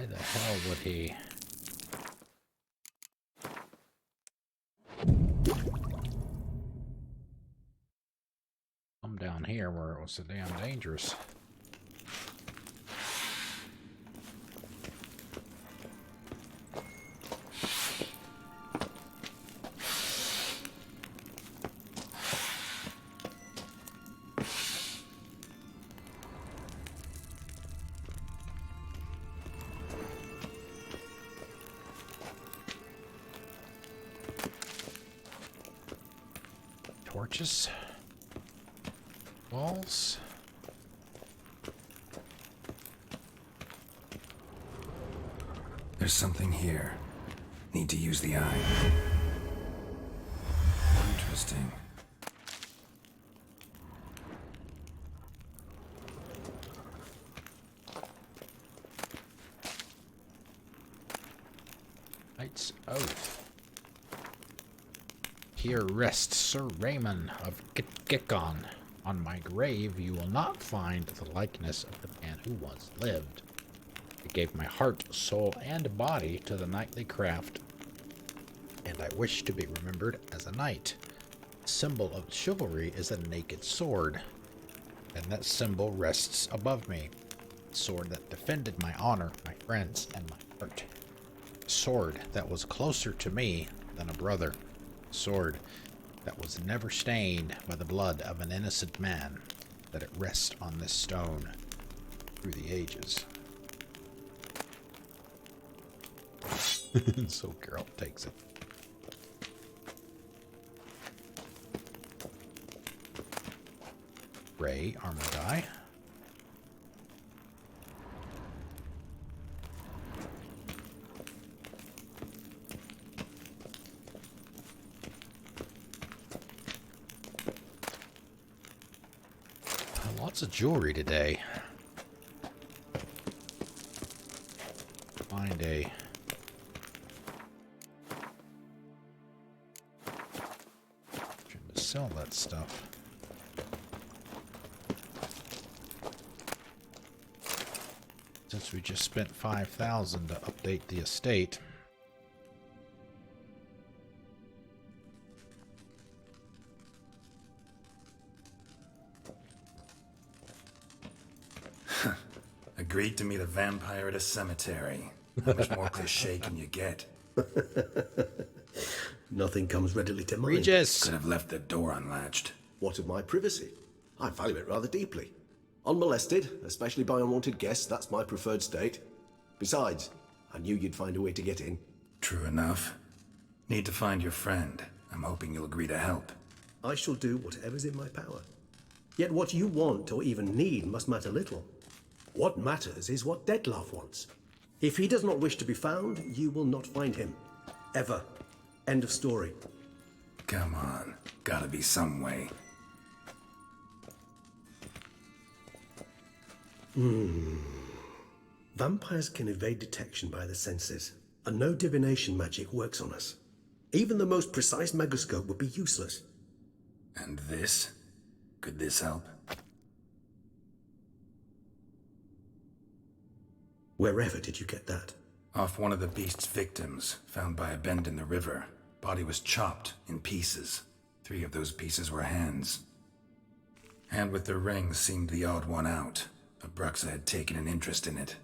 Why the hell would he? Come down here where it was so damn dangerous. Torches. Walls. There's something here. Need to use the eye. Interesting. Knight's Oath. Here rests Sir Raymond of Gikon. On my grave you will not find the likeness of the man who once lived. I gave my heart, soul, and body to the knightly craft, and I wish to be remembered as a knight. The symbol of chivalry is a naked sword, and that symbol rests above me. A sword that defended my honor, my friends, and my heart. A sword that was closer to me than a brother. A sword that was never stained by the blood of an innocent man, that it rests on this stone through the ages. So Geralt takes it. Gray armor die. Lots of jewelry today. Find a trying to sell that stuff. Since we just spent 5,000 to update the estate. Agreed to meet a vampire at a cemetery. How much more cliche can you get? Nothing comes readily to mind. Regis! Could have left the door unlatched. What of my privacy? I value it rather deeply. Unmolested, especially by unwanted guests, that's my preferred state. Besides, I knew you'd find a way to get in. True enough. Need to find your friend. I'm hoping you'll agree to help. I shall do whatever's in my power. Yet what you want or even need must matter little. What matters is what Dettlaff wants. If he does not wish to be found, you will not find him. Ever. End of story. Come on. Gotta be some way. Vampires can evade detection by the senses, and no divination magic works on us. Even the most precise megascope would be useless. And this? Could this help? Wherever did you get that? Off one of the beast's victims, found by a bend in the river. Body was chopped in pieces. 3 of those pieces were hands. Hand with the ring seemed the odd one out, but Bruxa had taken an interest in it.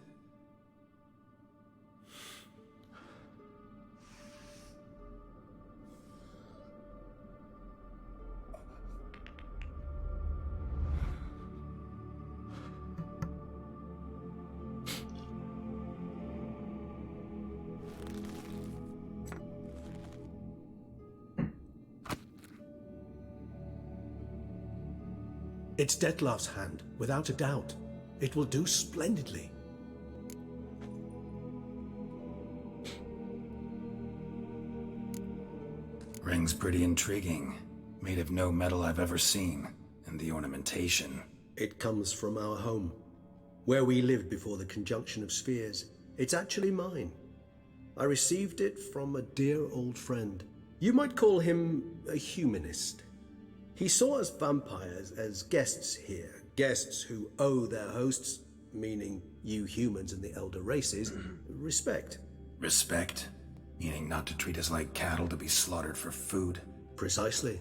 It's Dettlaff's hand, without a doubt. It will do splendidly. Ring's pretty intriguing. Made of no metal I've ever seen. And the ornamentation. It comes from our home, where we lived before the conjunction of spheres. It's actually mine. I received it from a dear old friend. You might call him a humanist. He saw us vampires as guests here, guests who owe their hosts meaning you humans and the elder races, respect. Respect? Meaning not to treat us like cattle to be slaughtered for food? Precisely.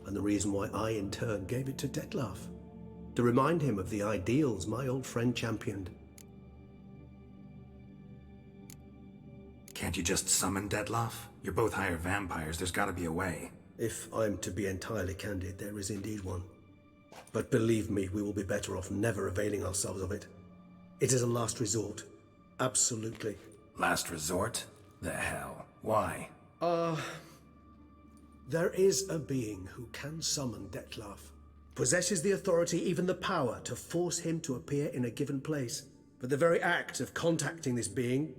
And the reason why I, in turn, gave it to Detlef. To remind him of the ideals my old friend championed. Can't you just summon Detlef? You're both higher vampires, there's gotta be a way. If I'm to be entirely candid, there is indeed one. But believe me, we will be better off never availing ourselves of it. It is a last resort. Absolutely. Last resort? The hell? Why? There is a being who can summon Detlef. Possesses the authority, even the power, to force him to appear in a given place. But the very act of contacting this being,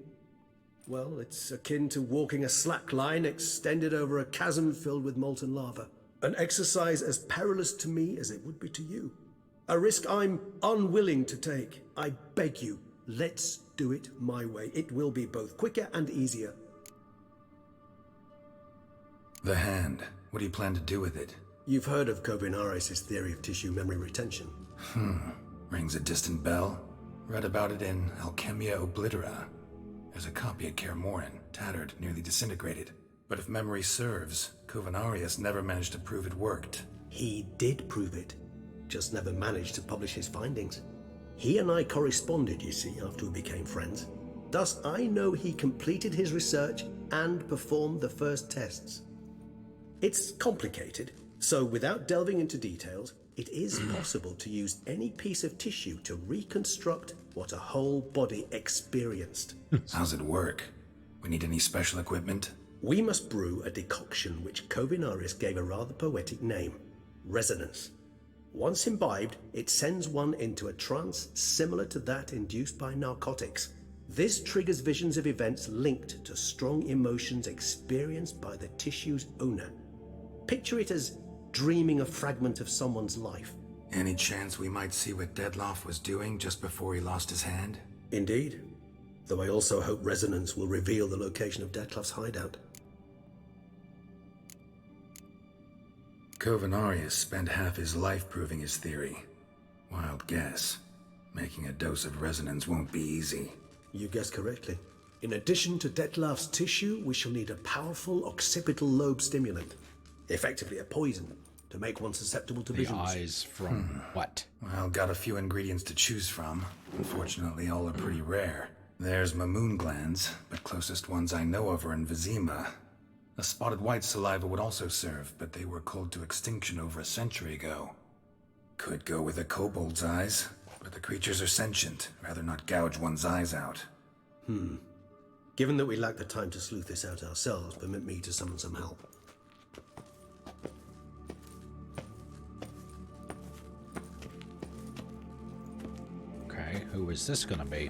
well, it's akin to walking a slack line extended over a chasm filled with molten lava. An exercise as perilous to me as it would be to you. A risk I'm unwilling to take. I beg you, let's do it my way. It will be both quicker and easier. The hand. What do you plan to do with it? You've heard of Kovinaris' theory of tissue memory retention. Rings a distant bell. Read about it in Alchemia Oblitera. There's a copy at Kaer Morhen, tattered, nearly disintegrated. But if memory serves, Kovinaris never managed to prove it worked. He did prove it, just never managed to publish his findings. He and I corresponded, you see, after we became friends. Thus, I know he completed his research and performed the first tests. It's complicated, so without delving into details, it is possible to use any piece of tissue to reconstruct what a whole body experienced. How's it work? We need any special equipment? We must brew a decoction which Kovinaris gave a rather poetic name, resonance. Once imbibed, it sends one into a trance similar to that induced by narcotics. This triggers visions of events linked to strong emotions experienced by the tissue's owner. Picture it as dreaming a fragment of someone's life. Any chance we might see what Detlef was doing just before he lost his hand? Indeed. Though I also hope resonance will reveal the location of Detlef's hideout. Kovinaris spent half his life proving his theory. Wild guess. Making a dose of resonance won't be easy. You guessed correctly. In addition to Detlef's tissue, we shall need a powerful occipital lobe stimulant. Effectively a poison, to make one susceptible to The visions. eyes from what? Well, got a few ingredients to choose from. Unfortunately, all are pretty rare. There's Mamoon glands, but closest ones I know of are in Vizima. A spotted white saliva would also serve, but they were culled to extinction over a century ago. Could go with a kobold's eyes, but the creatures are sentient. Rather not gouge one's eyes out. Given that we lack the time to sleuth this out ourselves, permit me to summon some help. Okay, who is this gonna be?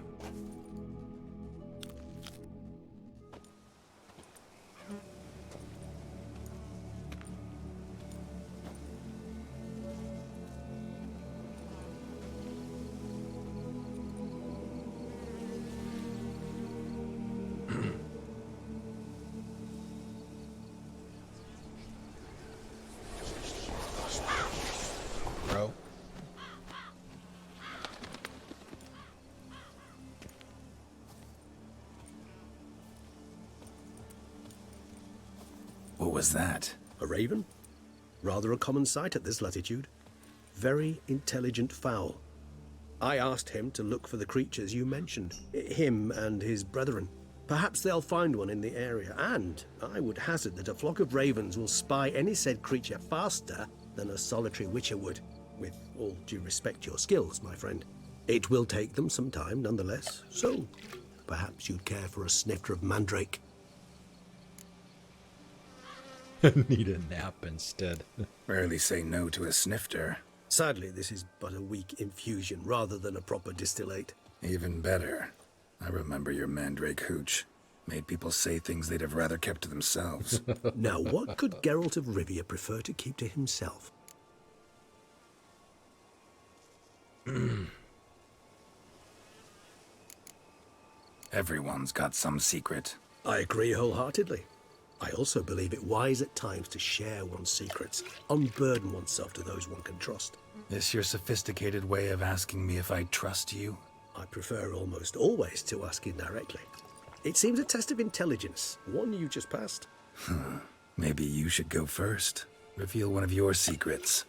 Bro. What was that? A raven? Rather a common sight at this latitude. Very intelligent fowl. I asked him to look for the creatures you mentioned. Him and his brethren. Perhaps they'll find one in the area, and I would hazard that a flock of ravens will spy any said creature faster than a solitary witcher would. With all due respect to your skills, my friend. It will take them some time, nonetheless, so perhaps you'd care for a snifter of mandrake. Need a nap instead. Rarely say no to a snifter. Sadly, this is but a weak infusion rather than a proper distillate. Even better. I remember your mandrake hooch. Made people say things they'd have rather kept to themselves. Now, what could Geralt of Rivia prefer to keep to himself? Everyone's got some secret. I agree wholeheartedly. I also believe it wise at times to share one's secrets, unburden oneself to those one can trust. This your sophisticated way of asking me if I trust you? I prefer almost always to ask indirectly. It seems a test of intelligence, one you just passed. Maybe you should go first. Reveal one of your secrets.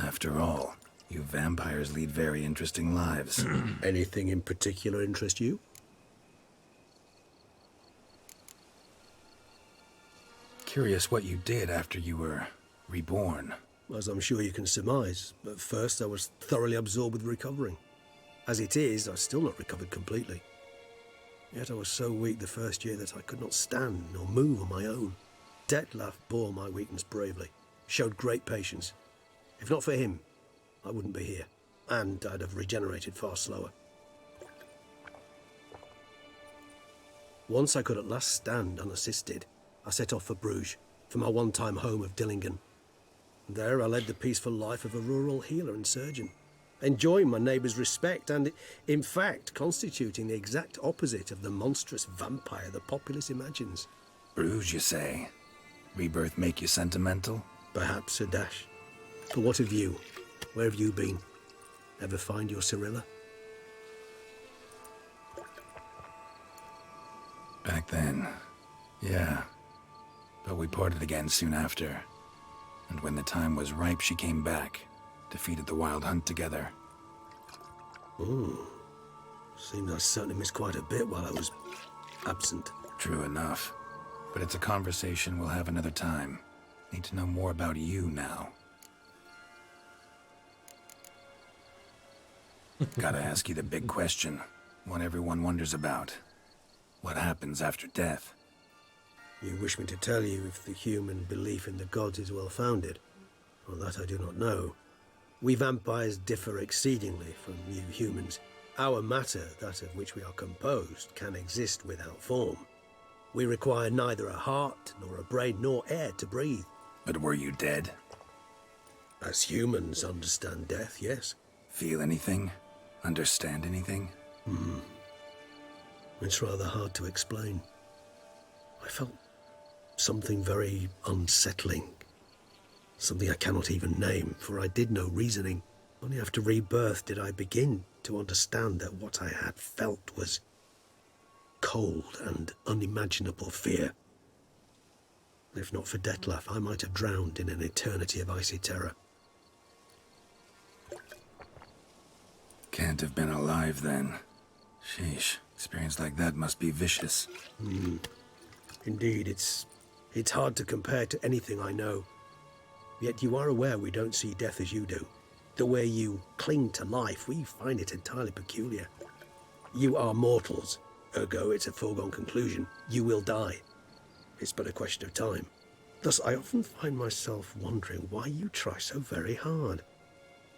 After all, you vampires lead very interesting lives. Anything in particular interest you? Curious what you did after you were reborn. As I'm sure you can surmise, at first I was thoroughly absorbed with recovering. As it is, I've still not recovered completely. Yet I was so weak the first year that I could not stand nor move on my own. Detlef bore my weakness bravely, showed great patience. If not for him, I wouldn't be here, and I'd have regenerated far slower. Once I could at last stand unassisted, I set off for Bruges, for my one-time home of Dillingen. There I led the peaceful life of a rural healer and surgeon, enjoying my neighbours' respect and, in fact, constituting the exact opposite of the monstrous vampire the populace imagines. Bruges, you say? Rebirth make you sentimental? Perhaps a dash. But what of you? Where have you been? Ever find your Cyrilla? Back then, yeah. But we parted again soon after. And when the time was ripe, she came back. Defeated the Wild Hunt together. Oh. Seems I certainly missed quite a bit while I was absent. True enough. But it's a conversation we'll have another time. Need to know more about you now. Gotta ask you the big question. One everyone wonders about. What happens after death? You wish me to tell you if the human belief in the gods is well-founded? Well, that I do not know. We vampires differ exceedingly from you humans. Our matter, that of which we are composed, can exist without form. We require neither a heart, nor a brain, nor air to breathe. But were you dead? As humans understand death, yes. Feel anything? Understand anything? It's rather hard to explain. I felt something very unsettling. Something I cannot even name, for I did no reasoning. Only after rebirth did I begin to understand that what I had felt was cold and unimaginable fear. If not for Detlef, I might have drowned in an eternity of icy terror. Can't have been alive then. Sheesh, experience like that must be vicious. Indeed, it's hard to compare to anything I know. Yet you are aware we don't see death as you do. The way you cling to life, we find it entirely peculiar. You are mortals, ergo it's a foregone conclusion. You will die. It's but a question of time. Thus, I often find myself wondering why you try so very hard.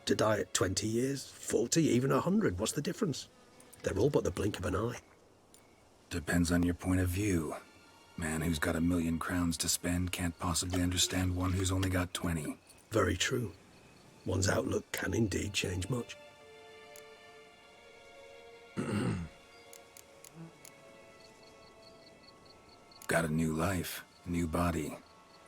To die at 20 years, 40, even 100, what's the difference? They're all but the blink of an eye. Depends on your point of view. Man who's got 1,000,000 crowns to spend can't possibly understand one who's only got 20. Very true. One's outlook can indeed change much. Got a new life, new body.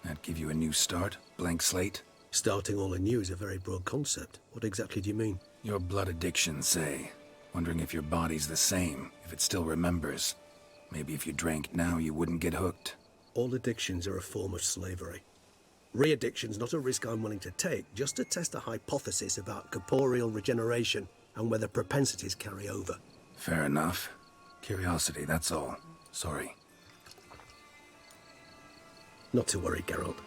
That give you a new start, blank slate? Starting all anew is a very broad concept. What exactly do you mean? Your blood addiction, say. Wondering if your body's the same, if it still remembers. Maybe if you drank now, you wouldn't get hooked. All addictions are a form of slavery. Re-addiction's not a risk I'm willing to take, just to test a hypothesis about corporeal regeneration and whether propensities carry over. Fair enough. Curiosity, that's all. Sorry. Not to worry, Geralt.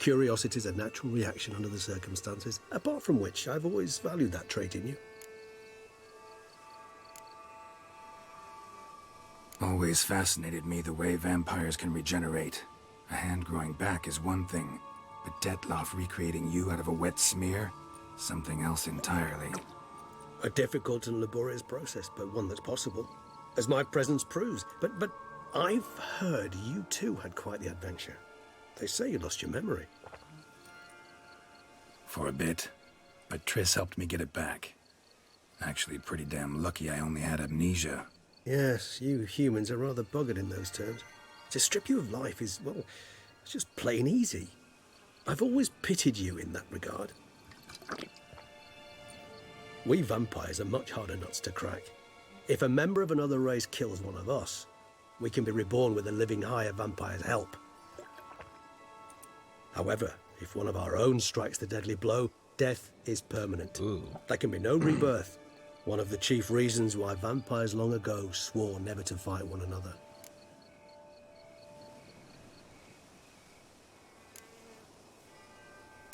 Curiosity is a natural reaction under the circumstances, apart from which I've always valued that trait in you. Always fascinated me the way vampires can regenerate. A hand growing back is one thing, but Detlef recreating you out of a wet smear? Something else entirely. A difficult and laborious process, but one that's possible, as my presence proves. But I've heard you too had quite the adventure. They say you lost your memory. For a bit, but Triss helped me get it back. Actually, pretty damn lucky I only had amnesia. Yes, you humans are rather buggered in those terms. To strip you of life is, well, it's just plain easy. I've always pitied you in that regard. We vampires are much harder nuts to crack. If a member of another race kills one of us, we can be reborn with a living higher vampire's help. However, if one of our own strikes the deadly blow, death is permanent. Ooh. There can be no rebirth. One of the chief reasons why vampires long ago swore never to fight one another.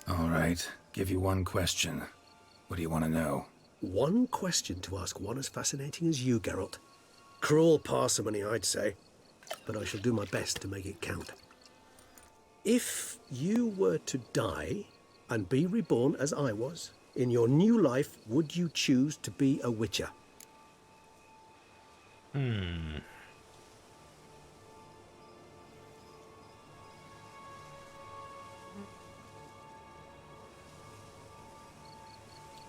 All right, give you one question. What do you want to know? One question to ask one as fascinating as you, Geralt. Cruel parsimony, I'd say, but I shall do my best to make it count. If you were to die and be reborn as I was, in your new life, would you choose to be a witcher?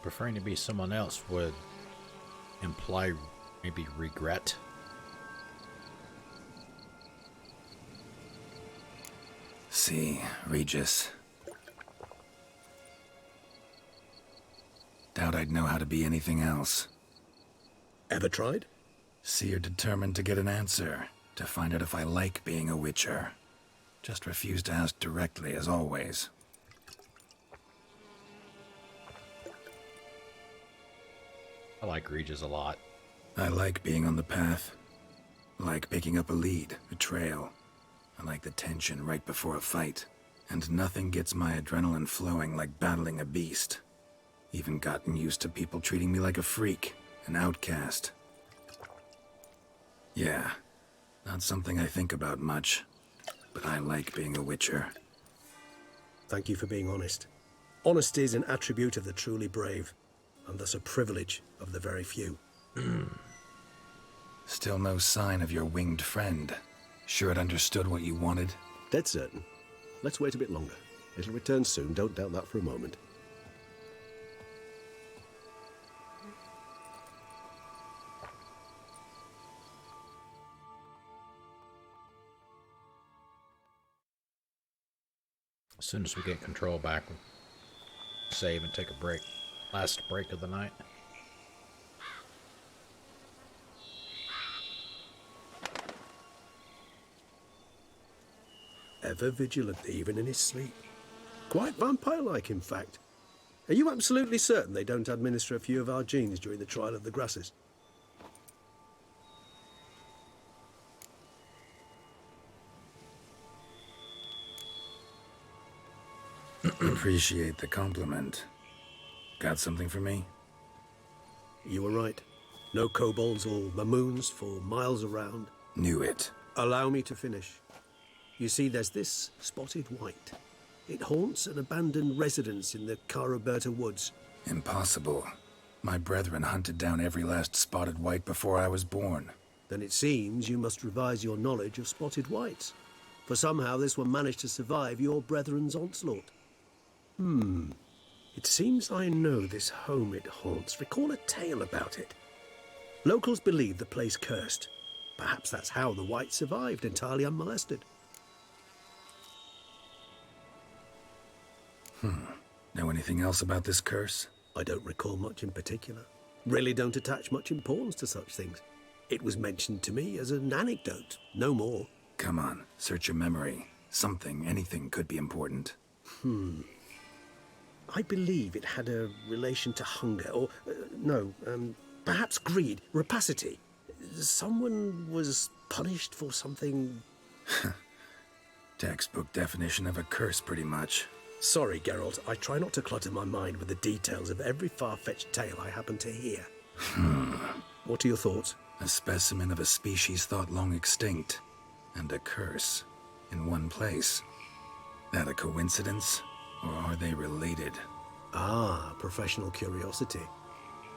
Preferring to be someone else would imply maybe regret. See, Regis. Doubt I'd know how to be anything else. Ever tried? See, you're determined to get an answer, to find out if I like being a witcher. Just refuse to ask directly, as always. I like Regis a lot. I like being on the path. I like picking up a lead, a trail. I like the tension right before a fight. And nothing gets my adrenaline flowing like battling a beast. Even gotten used to people treating me like a freak, an outcast. Yeah, not something I think about much, but I like being a witcher. Thank you for being honest. Honesty is an attribute of the truly brave, and thus a privilege of the very few. Still no sign of your winged friend. Sure it understood what you wanted? Dead certain. Let's wait a bit longer. It'll return soon, don't doubt that for a moment. As soon as we get control back, we'll save and take a break. Last break of the night. Ever vigilant, even in his sleep. Quite vampire-like, in fact. Are you absolutely certain they don't administer a few of our genes during the trial of the grasses? Appreciate the compliment. Got something for me? You were right. No kobolds or mamoons for miles around. Knew it. Allow me to finish. You see, there's this spotted white. It haunts an abandoned residence in the Caraberta woods. Impossible. My brethren hunted down every last spotted white before I was born. Then it seems you must revise your knowledge of spotted whites. For somehow this one managed to survive your brethren's onslaught. It seems I know this home it haunts. Recall a tale about it. Locals believe the place cursed. Perhaps that's how the white survived entirely unmolested. Know anything else about this curse? I don't recall much in particular. Really don't attach much importance to such things. It was mentioned to me as an anecdote, no more. Come on, search your memory. Something, anything could be important. I believe it had a relation to hunger, or, perhaps greed, rapacity. Someone was punished for something... Textbook definition of a curse, pretty much. Sorry, Geralt, I try not to clutter my mind with the details of every far-fetched tale I happen to hear. What are your thoughts? A specimen of a species thought long extinct, and a curse, in one place. That a coincidence, or are they related? Ah, professional curiosity.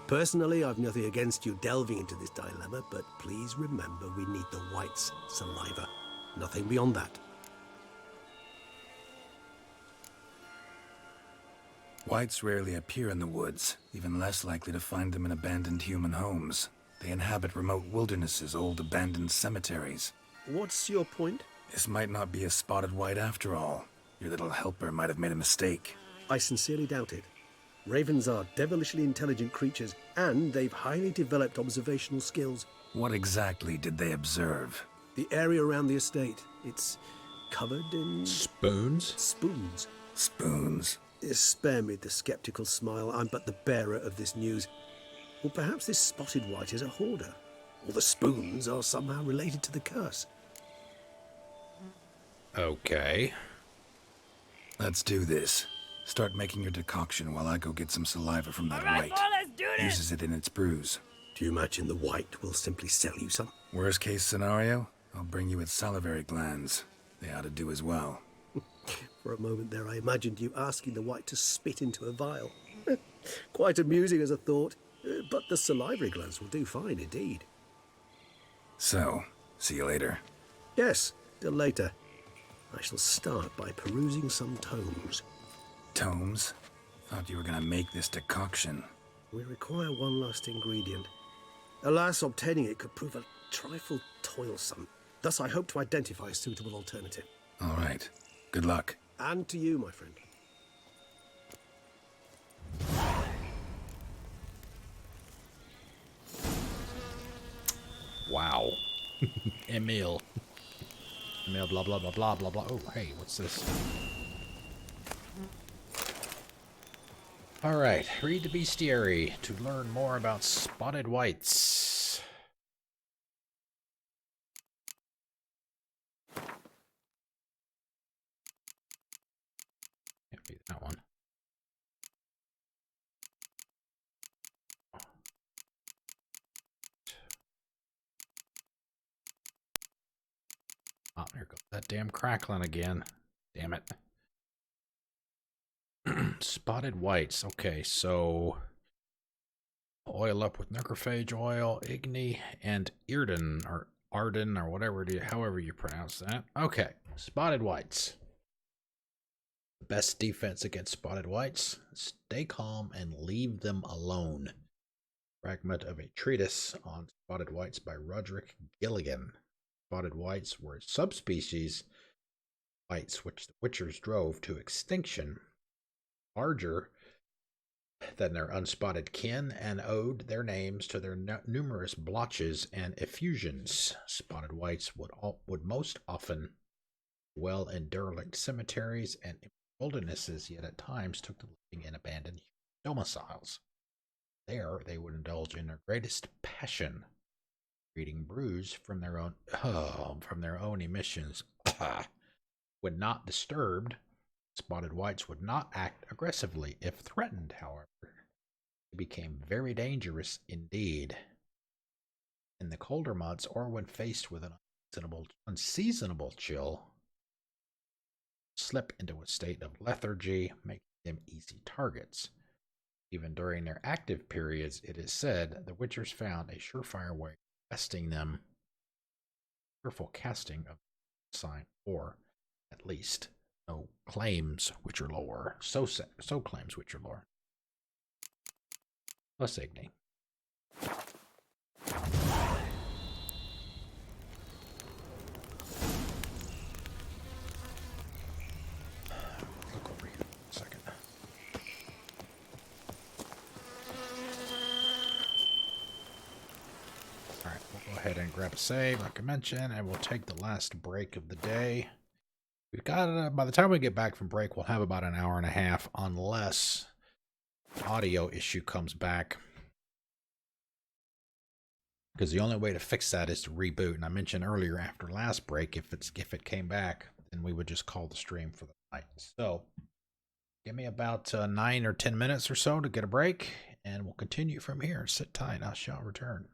Personally, I've nothing against you delving into this dilemma, but please remember we need the white's saliva. Nothing beyond that. Whites rarely appear in the woods, even less likely to find them in abandoned human homes. They inhabit remote wildernesses, old abandoned cemeteries. What's your point? This might not be a spotted white after all. Your little helper might have made a mistake. I sincerely doubt it. Ravens are devilishly intelligent creatures, and they've highly developed observational skills. What exactly did they observe? The area around the estate, it's covered in... Spoons? Spoons. Spoons. Spare me the sceptical smile. I'm but the bearer of this news. Or perhaps this spotted white is a hoarder. Or the spoons are somehow related to the curse. Okay. Let's do this. Start making your decoction while I go get some saliva from that white. Uses it in its brews. Do you imagine the white will simply sell you some? Worst case scenario, I'll bring you its salivary glands. They ought to do as well. For a moment there, I imagined you asking the white to spit into a vial. Quite amusing as a thought, but the salivary glands will do fine indeed. So, see you later. Yes, till later. I shall start by perusing some tomes. Tomes? Thought you were gonna make this decoction. We require one last ingredient. Alas, obtaining it could prove a trifle toilsome. Thus, I hope to identify a suitable alternative. All right. Good luck. And to you, my friend. Wow. Emil. Emil, blah, blah, blah, blah, blah, blah. Oh, hey, what's this? All right, read the bestiary to learn more about spotted whites. Can't be that one. Oh, there goes that damn crackling again. Damn it. Spotted whites. Okay, so oil up with necrophage oil, igni, and Irden, or Arden, or whatever it is, however you pronounce that. Okay, spotted whites. Best defense against spotted whites: stay calm and leave them alone. Fragment of a treatise on spotted whites by Roderick Gilligan. Spotted whites were subspecies whites which the Witchers drove to extinction, larger than their unspotted kin, and owed their names to their numerous blotches and effusions. Spotted whites would most often dwell in derelict cemeteries and wildernesses, yet at times took to living in abandoned domiciles. There they would indulge in their greatest passion, reading brews from their own emissions. When not disturbed, spotted whites would not act aggressively. If threatened, however, they became very dangerous indeed. In the colder months, or when faced with an unseasonable chill, slip into a state of lethargy, making them easy targets. Even during their active periods, it is said the Witchers found a surefire way of besting them, careful casting of the sign, or at least so claims Witcher lore. So claims Witcher lore. Plus Igni. Look over here a second. Alright, we'll go ahead and grab a save, like I mentioned, and we'll take the last break of the day. We've got, by the time we get back from break, we'll have about an hour and a half, unless the audio issue comes back. Because the only way to fix that is to reboot. And I mentioned earlier, after last break, if it came back, then we would just call the stream for the night. So, give me about 9 or 10 minutes or so to get a break, and we'll continue from here. Sit tight, I shall return.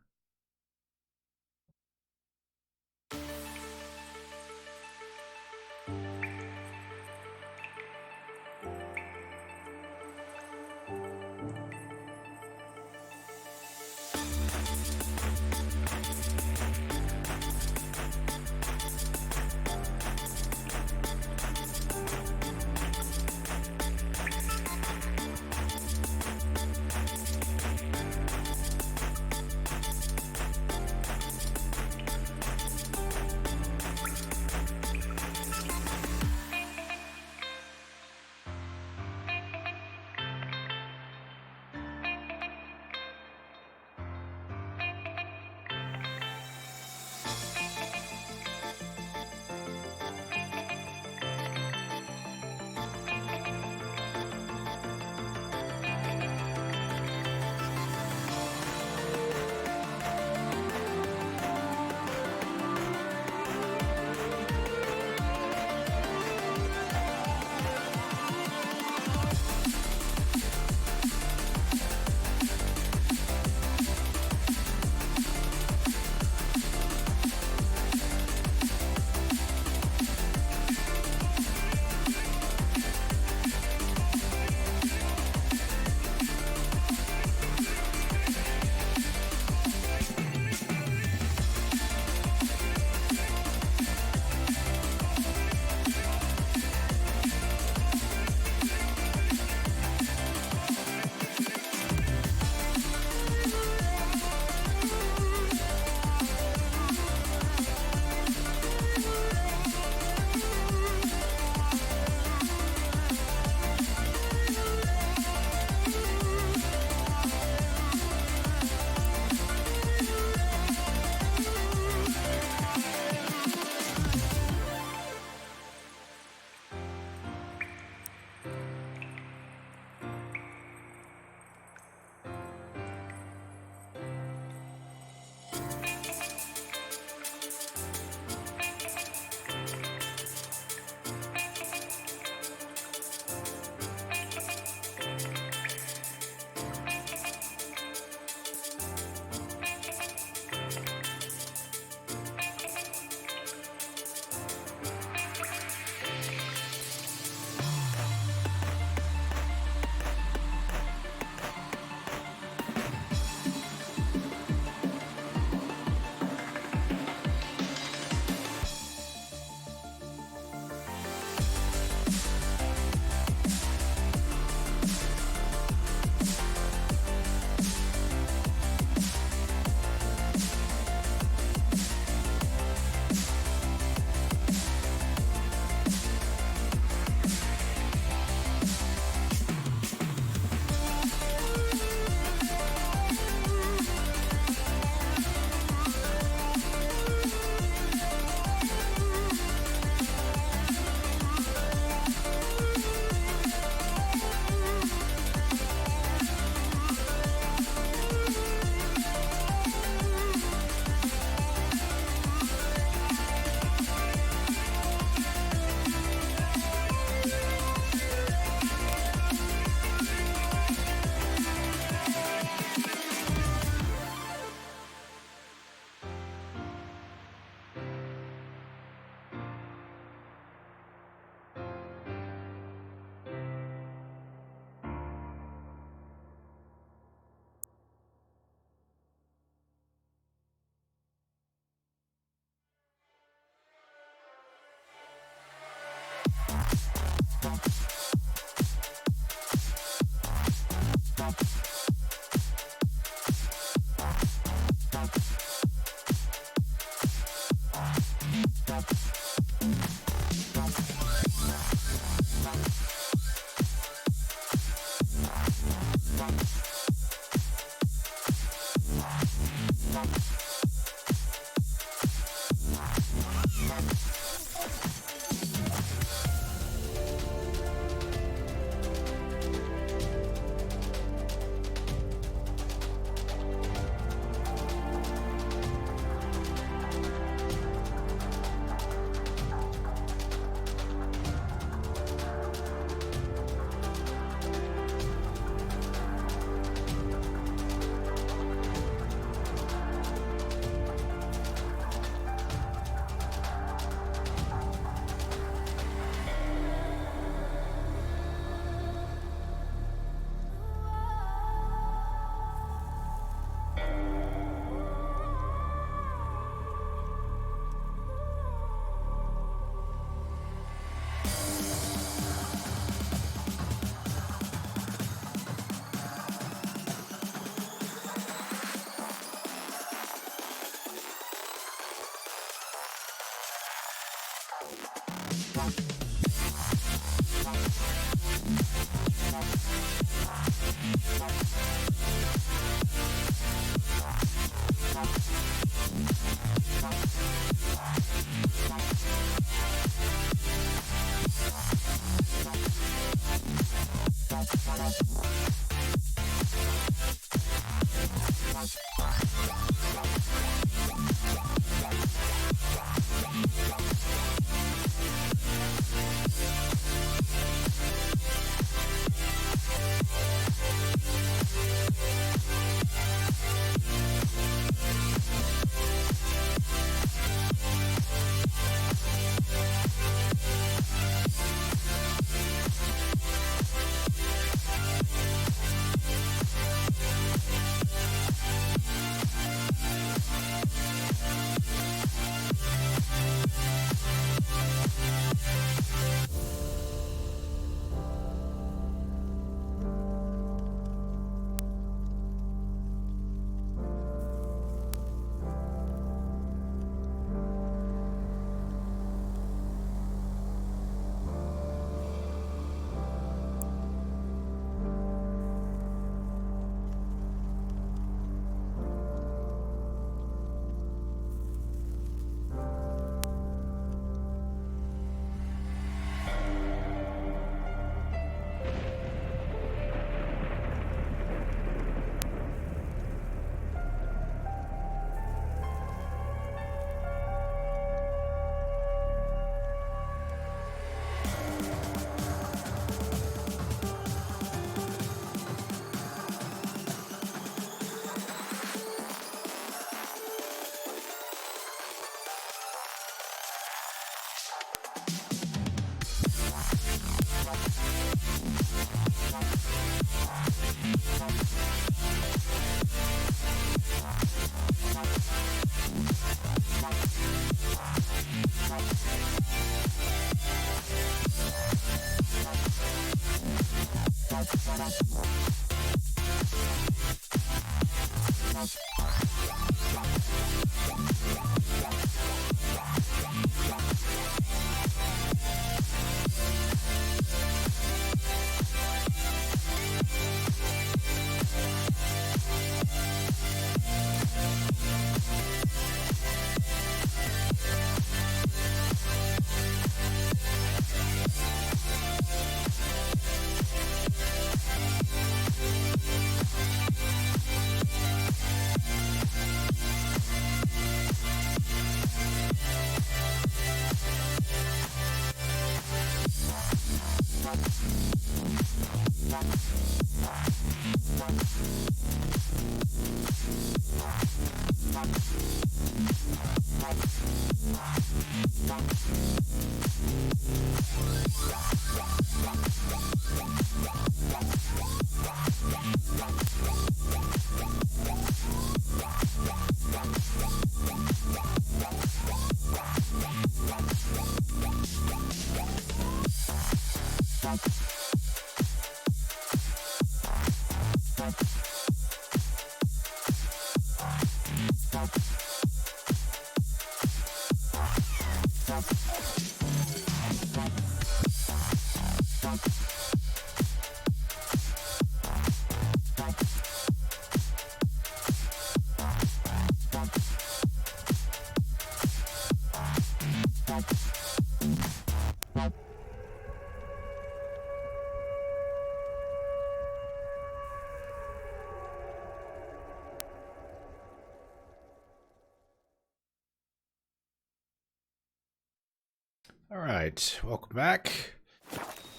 Alright, welcome back.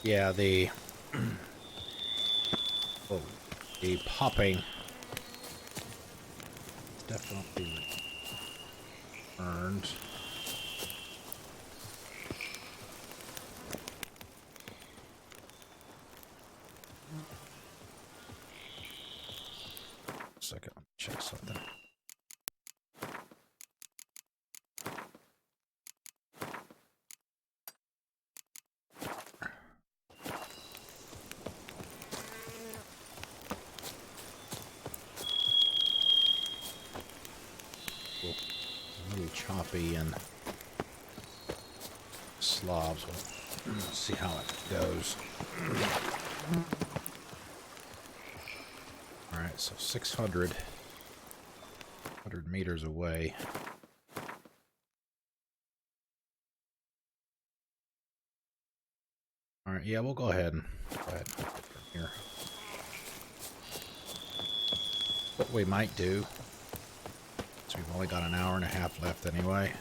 Yeah, the popping definitely earned. Second, let me check something. Really choppy and slobs. We'll see how it goes. Alright, so 600 meters away. Alright, yeah, we'll go ahead and from here. What we might do, so we've only got an hour and a half left anyway,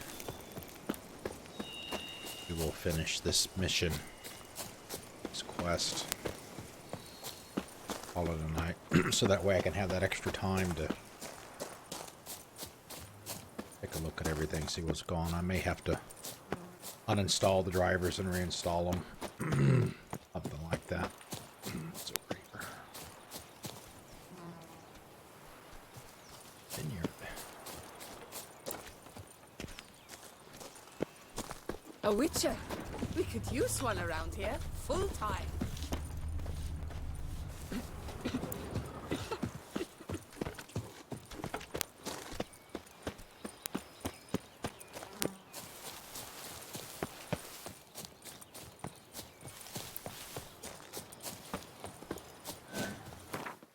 we will finish this mission, this quest, call it a night, so that way I can have that extra time to take a look at everything, see what's going on. I may have to uninstall the drivers and reinstall them, something like that. It's over here. Vineyard. A witcher. We could use one around here, full time.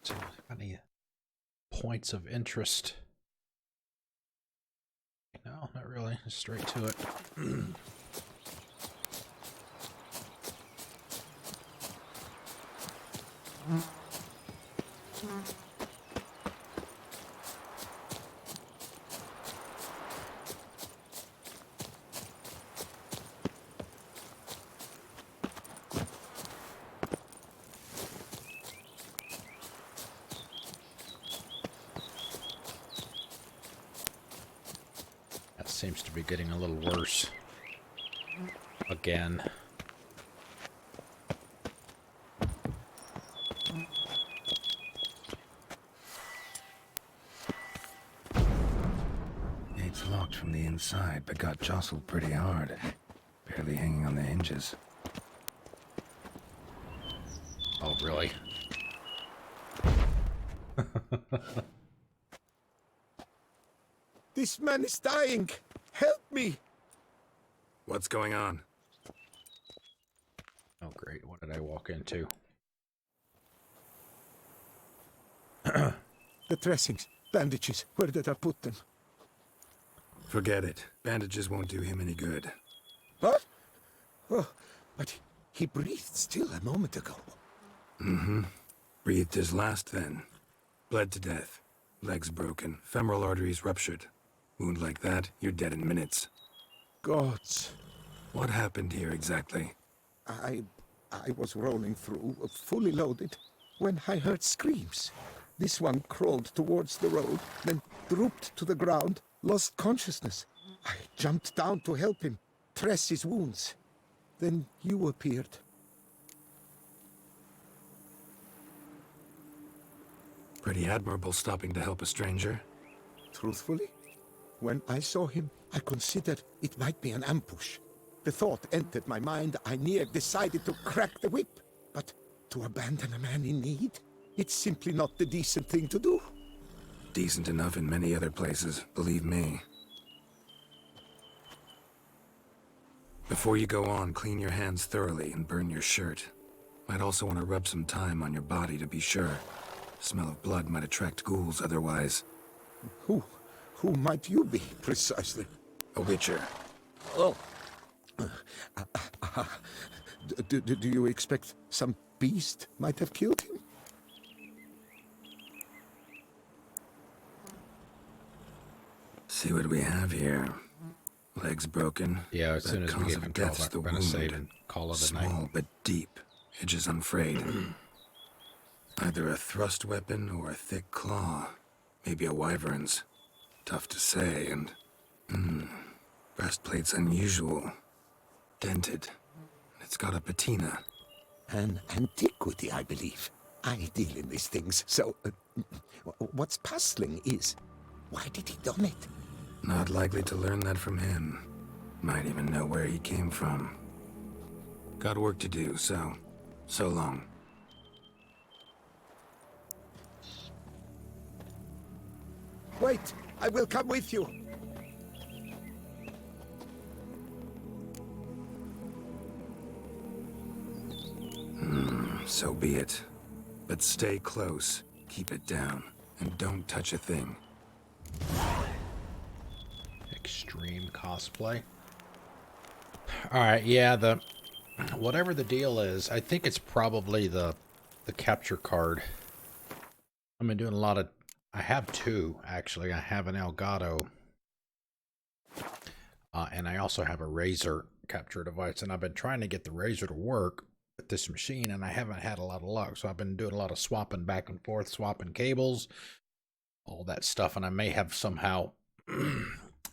So, any points of interest? No, not really. Just straight to it. That seems to be getting a little worse. Again. Gate's locked from the inside, but got jostled pretty hard. Barely hanging on the hinges. Oh, really? This man is dying. Help me. What's going on? Oh, great. What did I walk into? The dressings, bandages, where did I put them? Forget it. Bandages won't do him any good. What? Oh, but he breathed still a moment ago. Mm-hmm. Breathed his last then. Bled to death. Legs broken. Femoral arteries ruptured. Wound like that, you're dead in minutes. Gods. What happened here exactly? I was rolling through, fully loaded, when I heard screams. This one crawled towards the road, then drooped to the ground, lost consciousness. I jumped down to help him, dress his wounds. Then you appeared. Pretty admirable stopping to help a stranger. Truthfully, when I saw him, I considered it might be an ambush. The thought entered my mind, I near decided to crack the whip. But to abandon a man in need? It's simply not the decent thing to do. Decent enough in many other places, believe me. Before you go on, clean your hands thoroughly and burn your shirt. Might also want to rub some thyme on your body to be sure. Smell of blood might attract ghouls otherwise. Who might you be, precisely? A witcher. Oh. Do you expect some beast might have killed him? See what we have here. Legs broken. Yeah, as soon but as we cause get of control, death's the we're gonna save wound. and call it a night. Small but deep, edges unfrayed. Either a thrust weapon or a thick claw. Maybe a wyvern's. Tough to say, and... breastplate's unusual. Dented. It's got a patina. An antiquity, I believe. I deal in these things, so... what's puzzling is, why did he don it? Not likely to learn that from him. Might even know where he came from. Got work to do, so long. Wait, I will come with you. So be it. But stay close, keep it down, and don't touch a thing. Extreme cosplay. Alright, yeah, whatever the deal is, I think it's probably the capture card. I've been doing a lot of... I have two, actually. I have an Elgato. And I also have a Razer capture device. And I've been trying to get the Razer to work with this machine, and I haven't had a lot of luck. So I've been doing a lot of swapping back and forth, swapping cables, all that stuff. And I may have somehow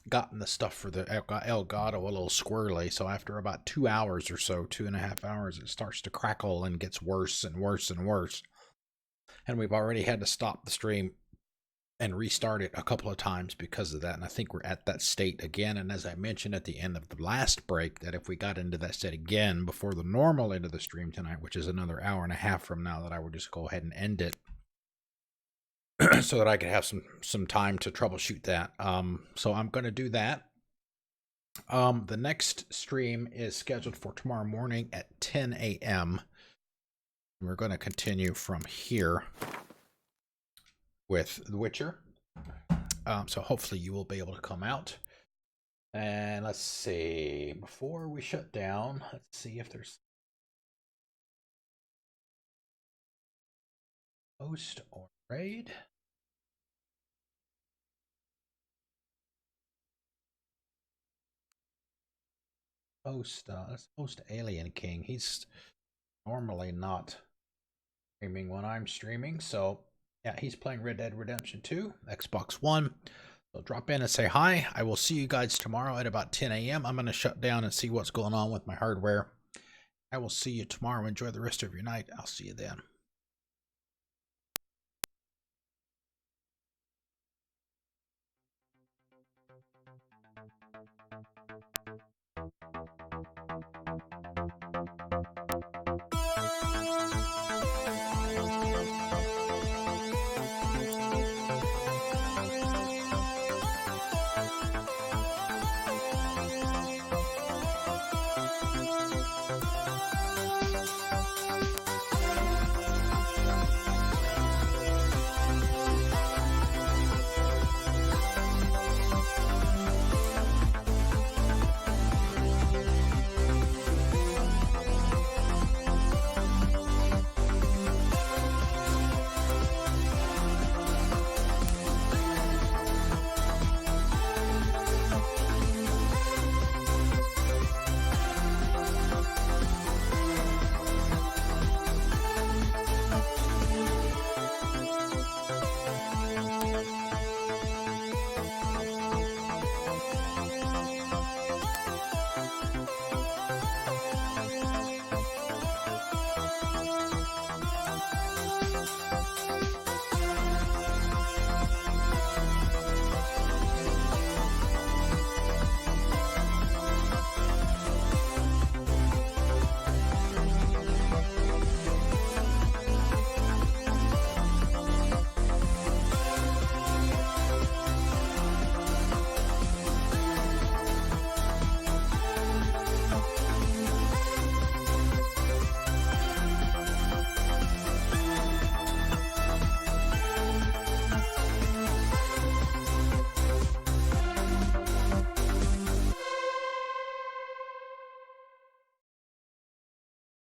gotten the stuff for the Elgato a little squirrely. So after about 2 hours or so, 2.5 hours, it starts to crackle and gets worse and worse and worse. And we've already had to stop the stream and restart it a couple of times because of that. And I think we're at that state again. And as I mentioned at the end of the last break, that if we got into that state again before the normal end of the stream tonight, which is another hour and a half from now, that I would just go ahead and end it so that I could have some time to troubleshoot that. So I'm going to do that. The next stream is scheduled for tomorrow morning at 10 a.m. We're going to continue from here with The Witcher. So hopefully you will be able to come out. And let's see, before we shut down, let's see if there's host or raid. Host, let's host Alien King. He's normally not streaming when I'm streaming, so yeah, he's playing Red Dead Redemption 2, Xbox One. So drop in and say hi. I will see you guys tomorrow at about 10 a.m. I'm going to shut down and see what's going on with my hardware. I will see you tomorrow. Enjoy the rest of your night. I'll see you then.